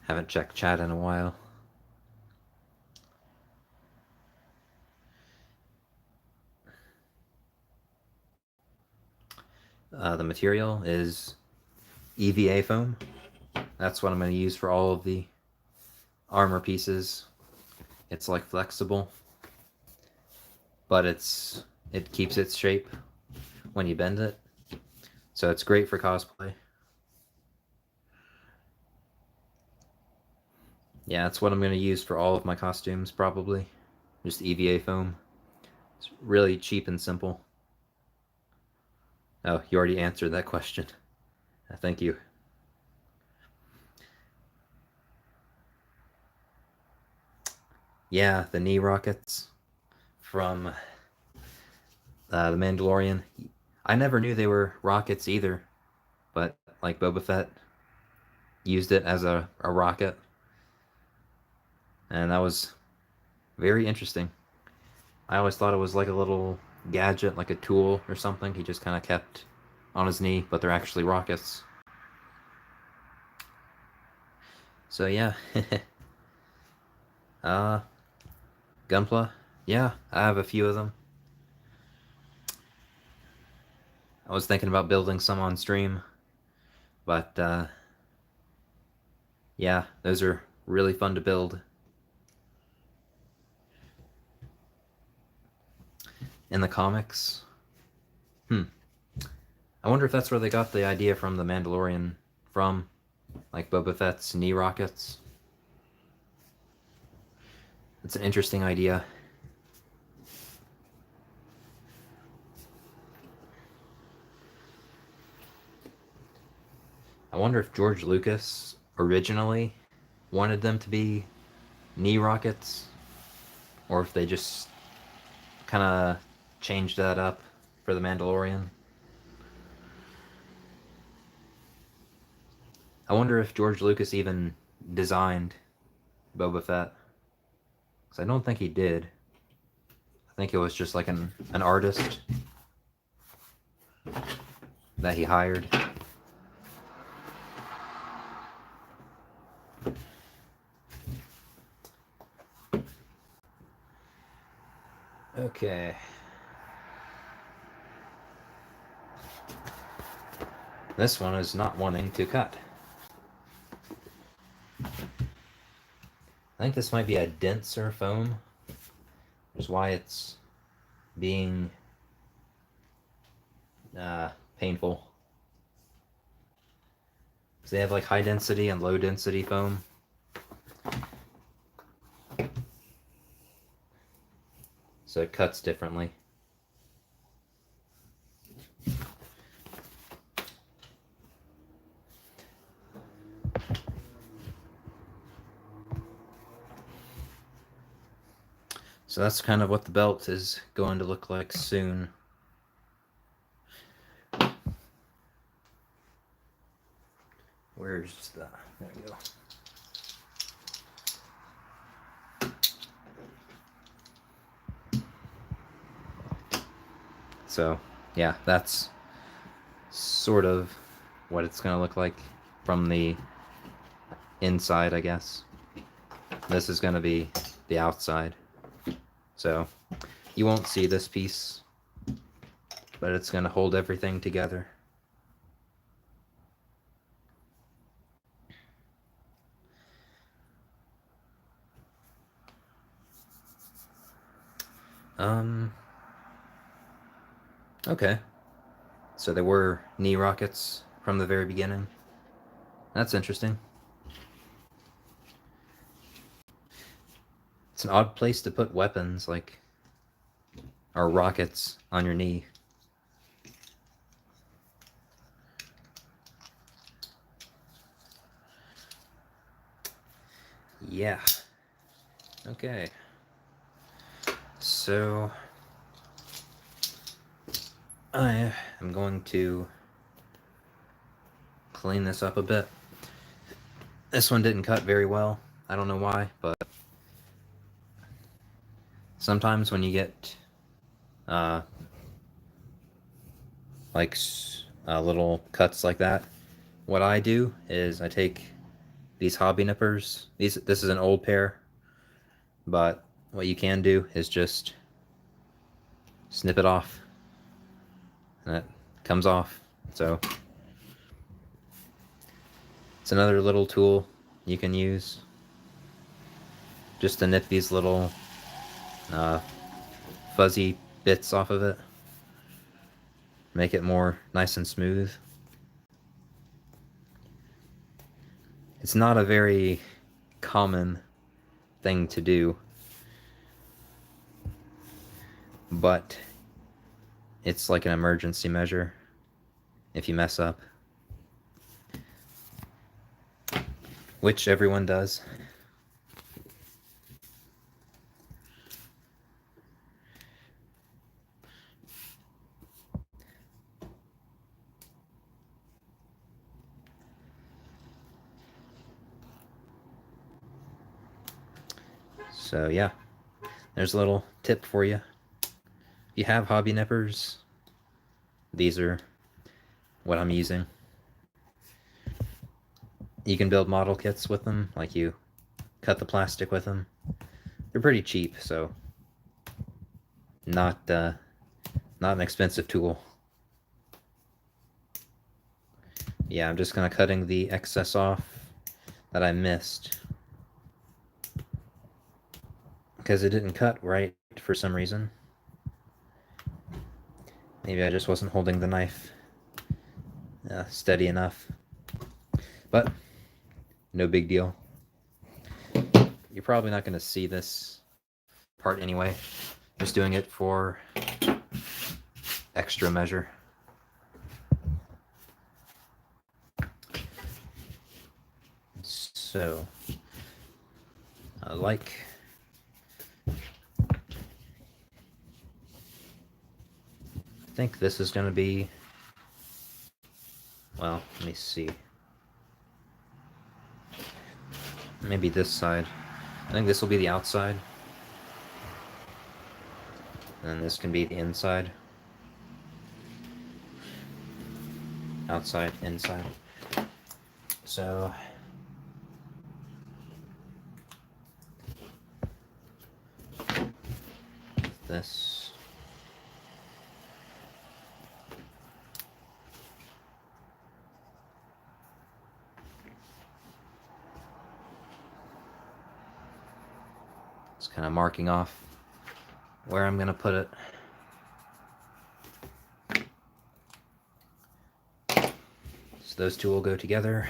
Haven't checked chat in a while. The material is EVA foam. That's what I'm going to use for all of the armor pieces. It's like flexible, but it keeps its shape when you bend it. So it's great for cosplay. Yeah, that's what I'm going to use for all of my costumes, probably. Just EVA foam. It's really cheap and simple. Oh, you already answered that question. Thank you. Yeah, the knee rockets from the Mandalorian. I never knew they were rockets either, but like Boba Fett used it as a rocket. And that was very interesting. I always thought it was like a little gadget, like a tool or something he just kind of kept on his knee, but they're actually rockets. So yeah. Gunpla? Yeah, I have a few of them. I was thinking about building some on stream, but yeah, those are really fun to build. In the comics? I wonder if that's where they got the idea from the Mandalorian from, like Boba Fett's knee rockets. It's an interesting idea. I wonder if George Lucas originally wanted them to be knee rockets, or if they just kind of changed that up for the Mandalorian. I wonder if George Lucas even designed Boba Fett, because I don't think he did. I think it was just like an artist that he hired. Okay. This one is not wanting to cut. I think this might be a denser foam, which is why it's being painful. So they have like high density and low density foam. So it cuts differently. So that's kind of what the belt is going to look like soon. Where's the... There we go. So, yeah, that's sort of what it's going to look like from the inside, I guess. This is going to be the outside. So, you won't see this piece, but it's going to hold everything together. Okay. So there were knee rockets from the very beginning. That's interesting. It's an odd place to put weapons, like, or rockets on your knee. Yeah. Okay. So I am going to clean this up a bit. This one didn't cut very well. I don't know why, but sometimes when you get like little cuts like that, what I do is I take these hobby nippers. This is an old pair, but what you can do is just snip it off, and it comes off. So it's another little tool you can use just to nip these little fuzzy bits off of it, make it more nice and smooth. It's not a very common thing to do, but it's like an emergency measure if you mess up, which everyone does. So yeah, there's a little tip for you. If you have hobby nippers, these are what I'm using. You can build model kits with them, like you cut the plastic with them. They're pretty cheap, so not an expensive tool. Yeah, I'm just kind of cutting the excess off that I missed because it didn't cut right for some reason. Maybe I just wasn't holding the knife steady enough, but no big deal. You're probably not going to see this part anyway. Just doing it for extra measure. So, like, I think this is going to be, well, let me see. Maybe this side. I think this will be the outside. And this can be the inside. Outside, inside. So this. It's kind of marking off where I'm going to put it. So those two will go together.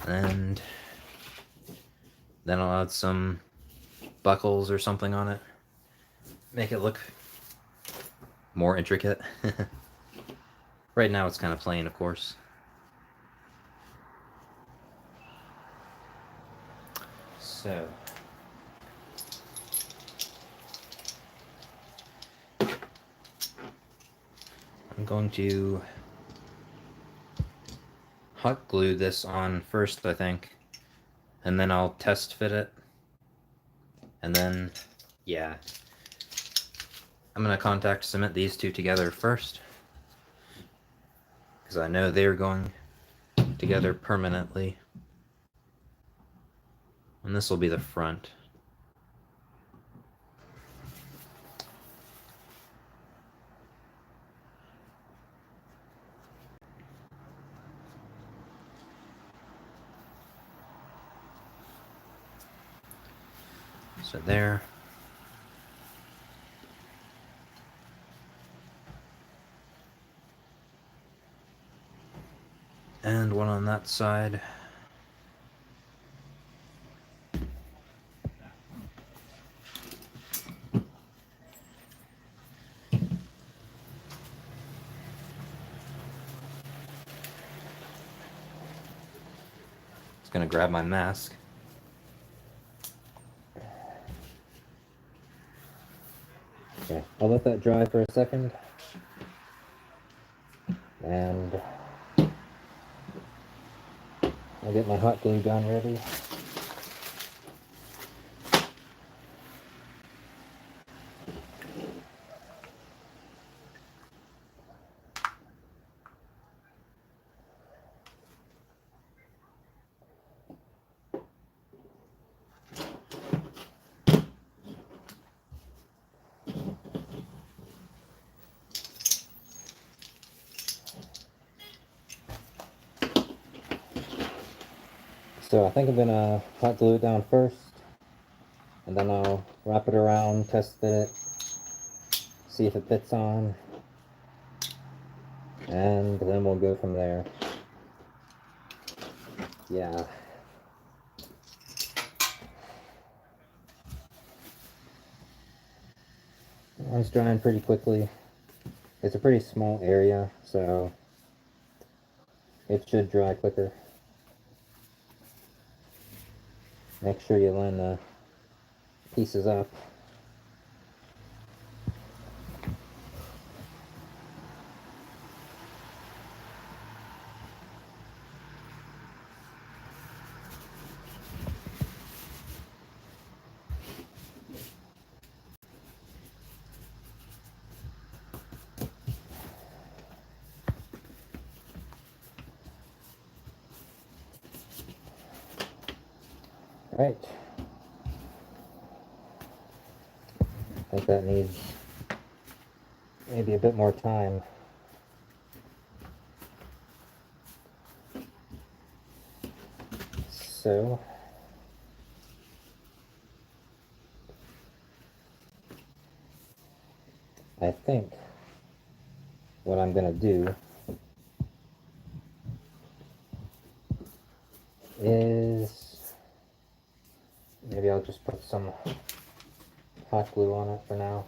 And then I'll add some buckles or something on it. Make it look more intricate. Right now it's kind of plain, of course. So I'm going to hot glue this on first, I think, and then I'll test fit it, and then, yeah, I'm gonna contact cement these two together first, because I know they're going together permanently, and this will be the front. So there. And one on that side. Just gonna grab my mask. Okay, I'll let that dry for a second. And I'll get my hot glue gun ready. So I think I'm gonna hot glue it down first, and then I'll wrap it around, test fit it, see if it fits on, and then we'll go from there. Yeah. It's drying pretty quickly. It's a pretty small area, so it should dry quicker. Make sure you line the pieces up. Right. I think that needs maybe a bit more time. So I think what I'm gonna do is maybe I'll just put some hot glue on it for now.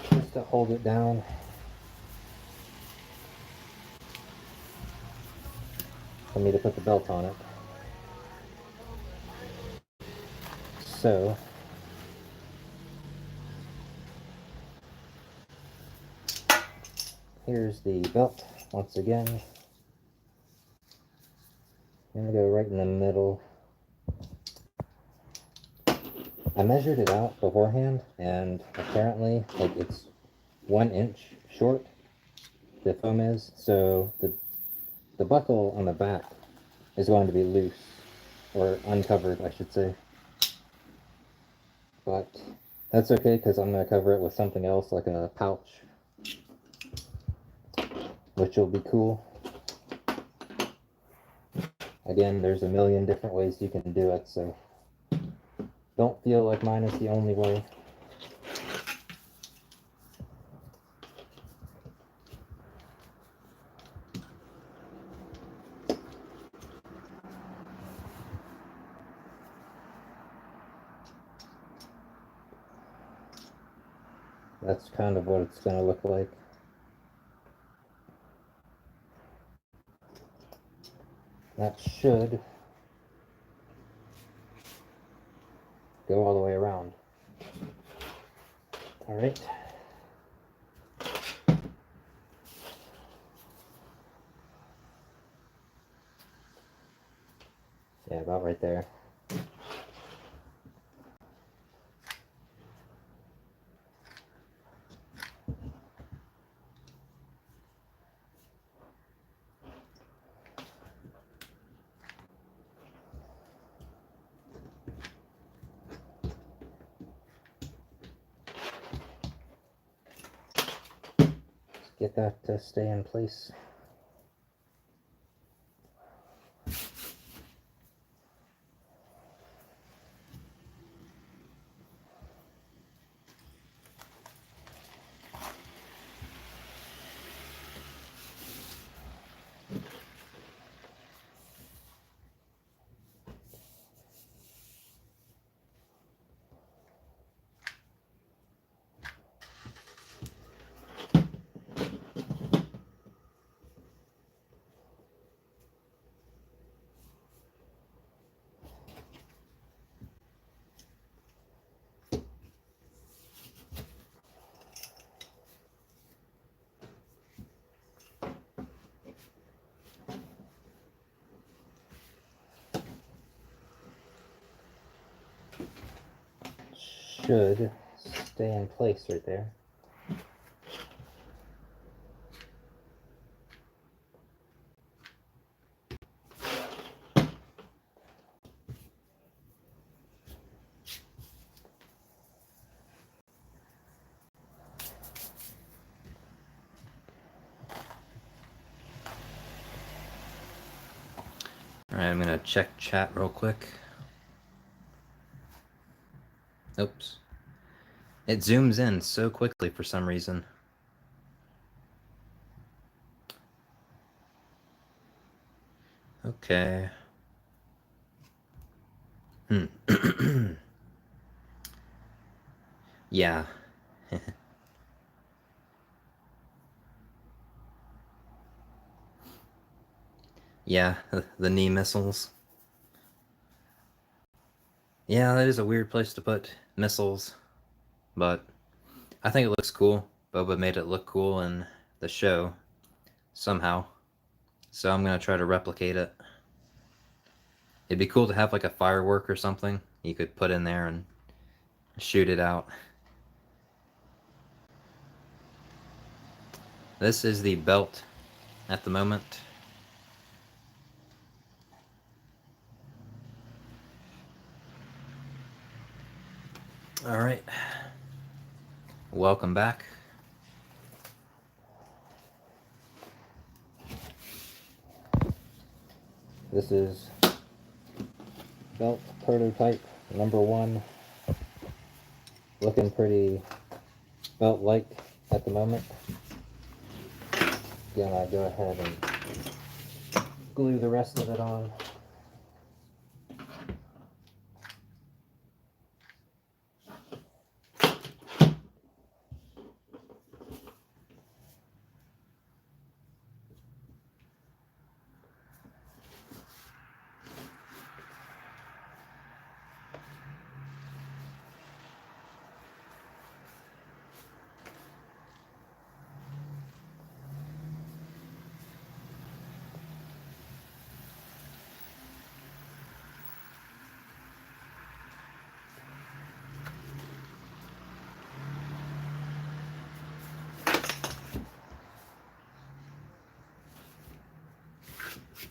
Just to hold it down. For me to put the belt on it. So here's the belt once again. I'm gonna go right in the middle. I measured it out beforehand, and apparently, like, it's 1 inch short. The foam is, so the buckle on the back is going to be loose, or uncovered, I should say. But that's okay, because I'm going to cover it with something else, like a pouch, which will be cool. Again, there's a million different ways you can do it, so don't feel like mine is the only way. That's kind of what it's going to look like. That should go all the way around. All right. Yeah, about right there. Get that to stay in place. Should stay in place right there. Alright, I'm gonna check chat real quick. Oops. It zooms in so quickly for some reason. Okay. Yeah. Yeah, the knee missiles. Yeah, that is a weird place to put missiles, but I think it looks cool. Boba made it look cool in the show, somehow. So I'm gonna try to replicate it. It'd be cool to have like a firework or something you could put in there and shoot it out. This is the belt at the moment. Alright. Welcome back. This is belt prototype number 1. Looking pretty belt-like at the moment. Gonna go ahead and glue the rest of it on.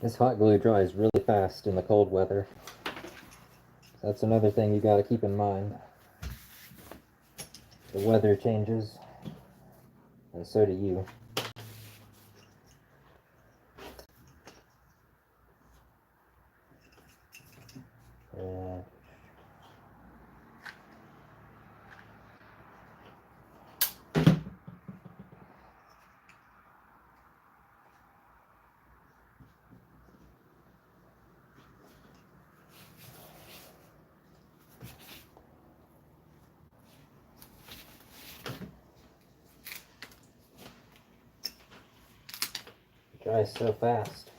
This hot glue dries really fast in the cold weather. That's another thing you got to keep in mind. The weather changes, and so do you. It dries so fast.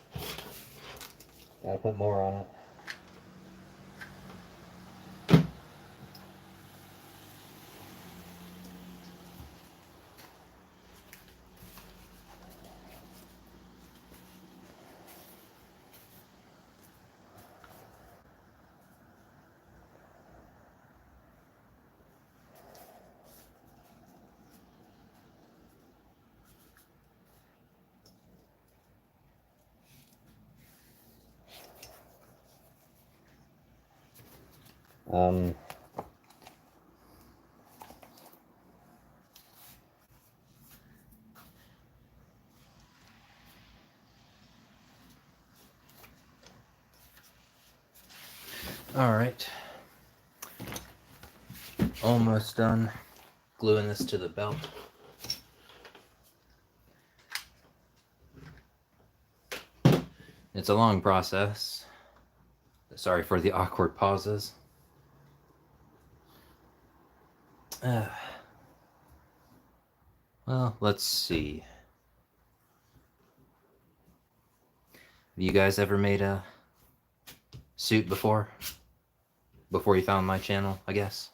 Gotta put more on it. Um, All right. Almost done gluing this to the belt. It's a long process. Sorry for the awkward pauses. Well, let's see. Have you guys ever made a suit before? Before you found my channel, I guess?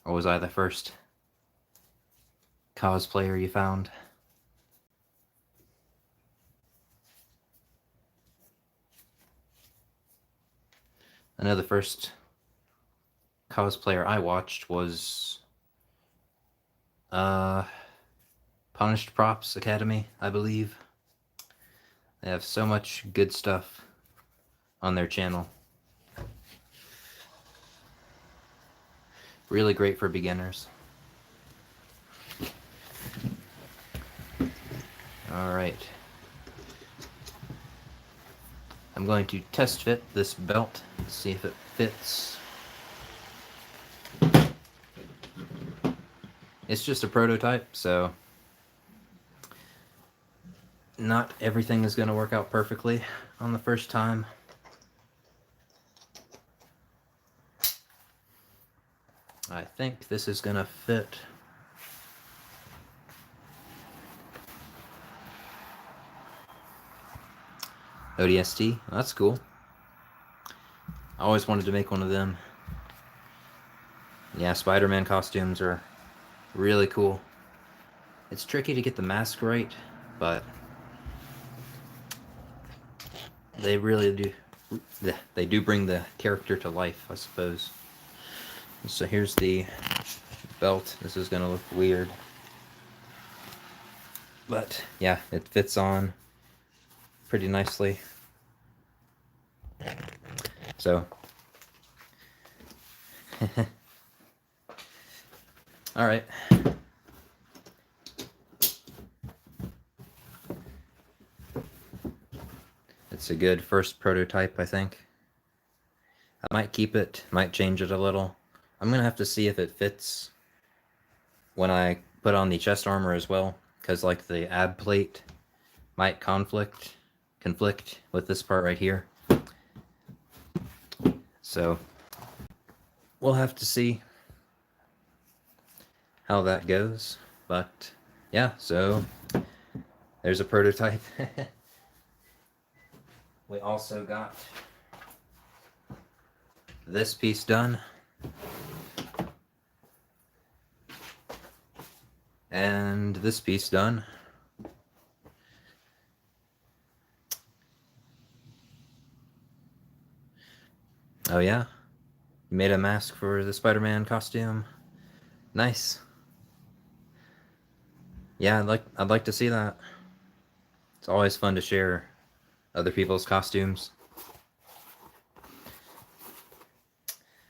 Or was I the first cosplayer you found? I know the first cosplayer I watched was Punished Props Academy, I believe. They have so much good stuff on their channel. Really great for beginners. Alright. I'm going to test fit this belt, see if it fits. It's just a prototype, so not everything is going to work out perfectly on the first time. I think this is going to fit. ODST, that's cool. I always wanted to make one of them. Yeah, Spider-Man costumes are really cool. It's tricky to get the mask right, but they really do bring the character to life, I suppose. So here's the belt. This is gonna look weird, but yeah, it fits on pretty nicely. So all right. It's a good first prototype, I think. I might keep it, might change it a little. I'm gonna have to see if it fits when I put on the chest armor as well, because like the ab plate might conflict with this part right here. So we'll have to see how that goes. But yeah, so there's a prototype. We also got this piece done. And this piece done. Oh yeah, you made a mask for the Spider-Man costume. Nice. Yeah, I'd like to see that. It's always fun to share other people's costumes.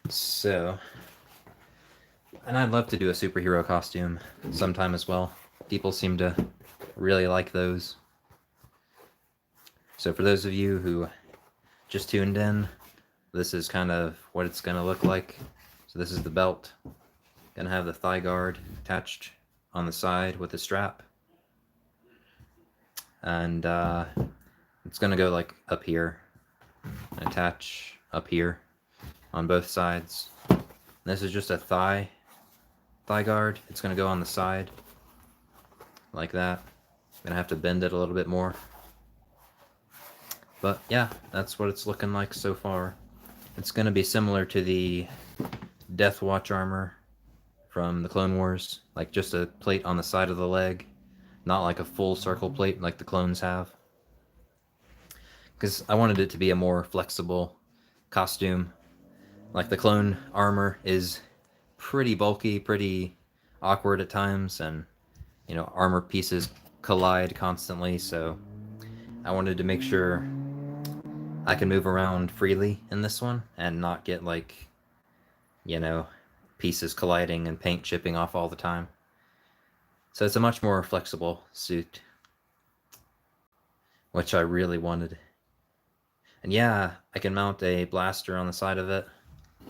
So, and I'd love to do a superhero costume sometime as well. People seem to really like those. So for those of you who just tuned in, this is kind of what it's going to look like. So this is the belt. Gonna have the thigh guard attached on the side with a strap. And it's gonna go like up here, attach up here on both sides. This is just a thigh guard. It's gonna go on the side like that. Gonna have to bend it a little bit more. But yeah, that's what it's looking like so far. It's gonna be similar to the Death Watch armor from the Clone Wars, like just a plate on the side of the leg, not like a full circle plate like the clones have. Because I wanted it to be a more flexible costume. Like the clone armor is pretty bulky, pretty awkward at times, and you know, armor pieces collide constantly, so I wanted to make sure I can move around freely in this one and not get, like, you know, pieces colliding and paint chipping off all the time. So it's a much more flexible suit, which I really wanted. And yeah, I can mount a blaster on the side of it,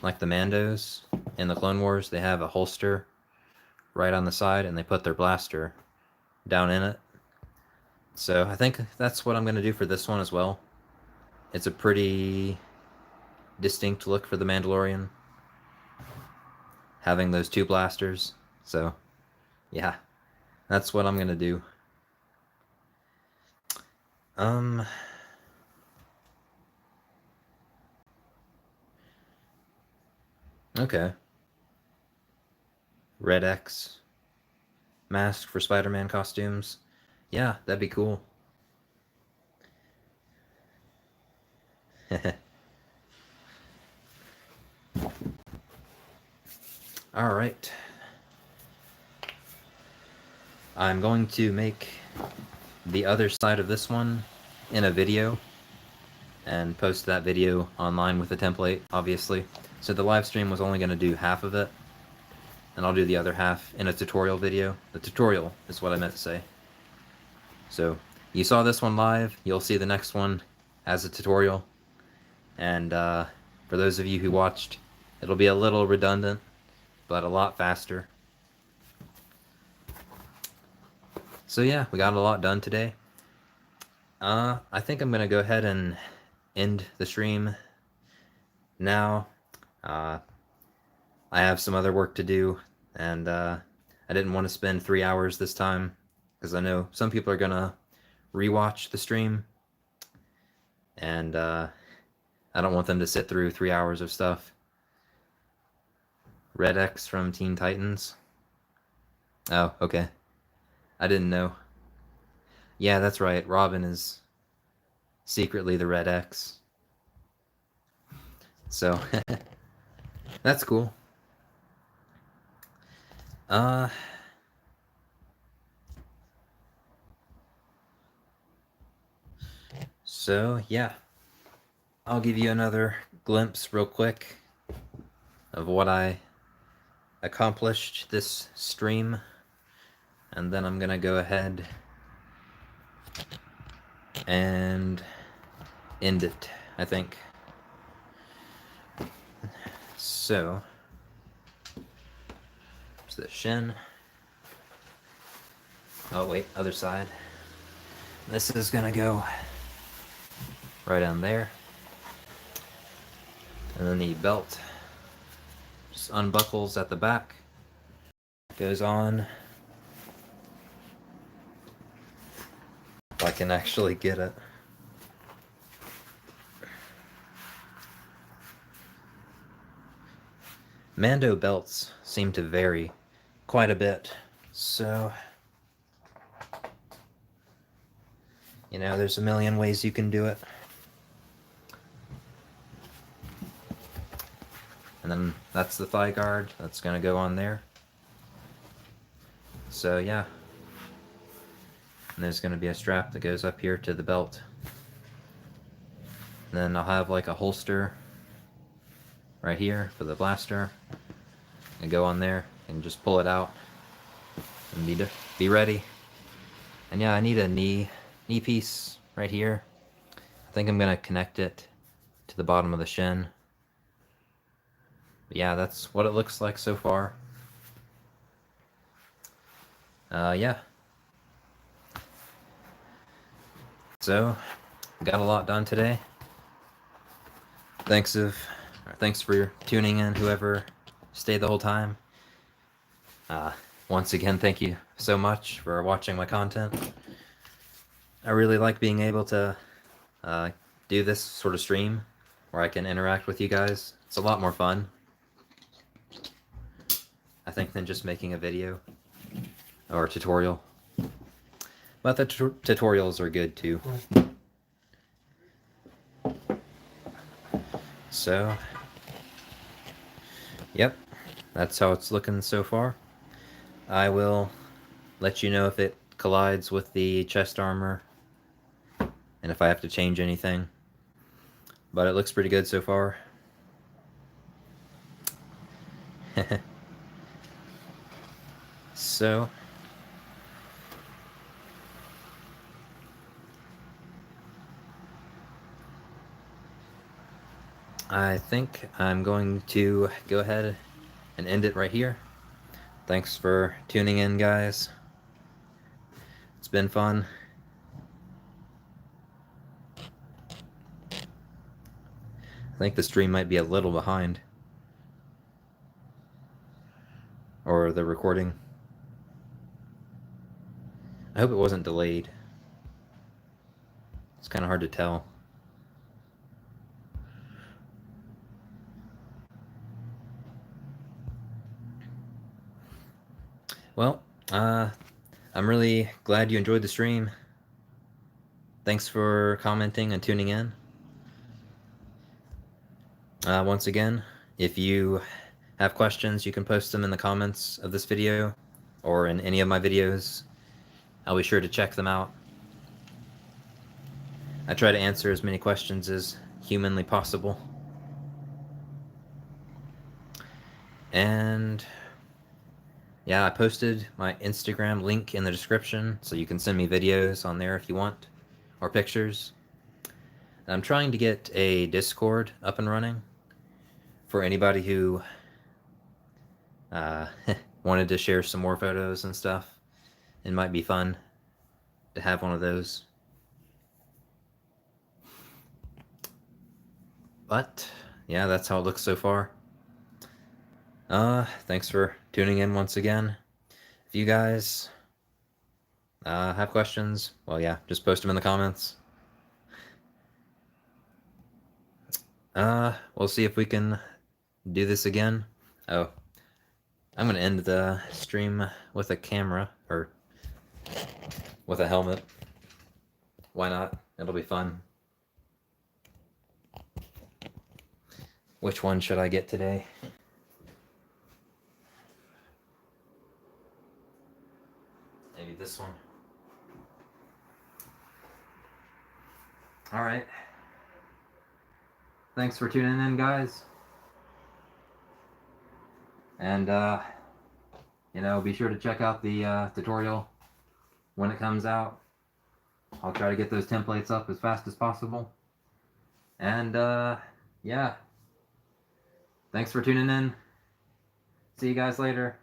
like the Mandos in the Clone Wars. They have a holster right on the side, and they put their blaster down in it. So I think that's what I'm going to do for this one as well. It's a pretty distinct look for the Mandalorian, having those two blasters. So yeah, that's what I'm going to do. Okay. Red X mask for Spider-Man costumes. Yeah, that'd be cool. All right. I'm going to make the other side of this one in a video and post that video online with the template, obviously. So the live stream was only going to do half of it, and I'll do the other half in a tutorial video. The tutorial is what I meant to say. So you saw this one live, you'll see the next one as a tutorial. And for those of you who watched, it'll be a little redundant, but a lot faster. So yeah, we got a lot done today. I think I'm gonna go ahead and end the stream now. I have some other work to do, and I didn't want to spend 3 hours this time, because I know some people are gonna rewatch the stream, and I don't want them to sit through 3 hours of stuff. Red X from Teen Titans. Oh, okay. I didn't know. Yeah, that's right. Robin is secretly the Red X. So, that's cool. So, yeah. I'll give you another glimpse real quick of what I accomplished this stream, and then I'm gonna go ahead and end it, I think. So, there's the shin. Oh wait, other side. This is gonna go right on there. And then the belt just unbuckles at the back, goes on. If I can actually get it. Mando belts seem to vary quite a bit, so you know, there's a million ways you can do it. And then that's the thigh guard that's gonna go on there. So yeah. And there's gonna be a strap that goes up here to the belt. And then I'll have like a holster right here for the blaster. And go on there and just pull it out and be ready. And yeah, I need a knee piece right here. I think I'm gonna connect it to the bottom of the shin. But yeah, that's what it looks like so far. Yeah. So, got a lot done today. Thanks for tuning in, whoever stayed the whole time. Once again, thank you so much for watching my content. I really like being able to do this sort of stream where I can interact with you guys. It's a lot more fun, I think, than just making a video or a tutorial. But the tutorials are good too. So, yep, that's how it's looking so far. I will let you know if it collides with the chest armor and if I have to change anything. but it looks pretty good so far. So I think I'm going to go ahead and end it right here. Thanks for tuning in, guys. It's been fun. I think the stream might be a little behind. Or the recording. I hope it wasn't delayed. It's kind of hard to tell. Well, I'm really glad you enjoyed the stream. Thanks for commenting and tuning in. Once again, if you have questions, you can post them in the comments of this video or in any of my videos. I'll be sure to check them out. I try to answer as many questions as humanly possible. And yeah, I posted my Instagram link in the description, so you can send me videos on there if you want, or pictures. I'm trying to get a Discord up and running for anybody who wanted to share some more photos and stuff. It might be fun to have one of those. But yeah, that's how it looks so far. Thanks for tuning in once again. If you guys have questions, well, yeah, just post them in the comments. We'll see if we can do this again. Oh, I'm gonna end the stream with a camera, or with a helmet. Why not? It'll be fun. Which one should I get today? Maybe this one. All right. Thanks for tuning in, guys. And, you know, be sure to check out the tutorial when it comes out. I'll try to get those templates up as fast as possible. And, yeah. Thanks for tuning in. See you guys later.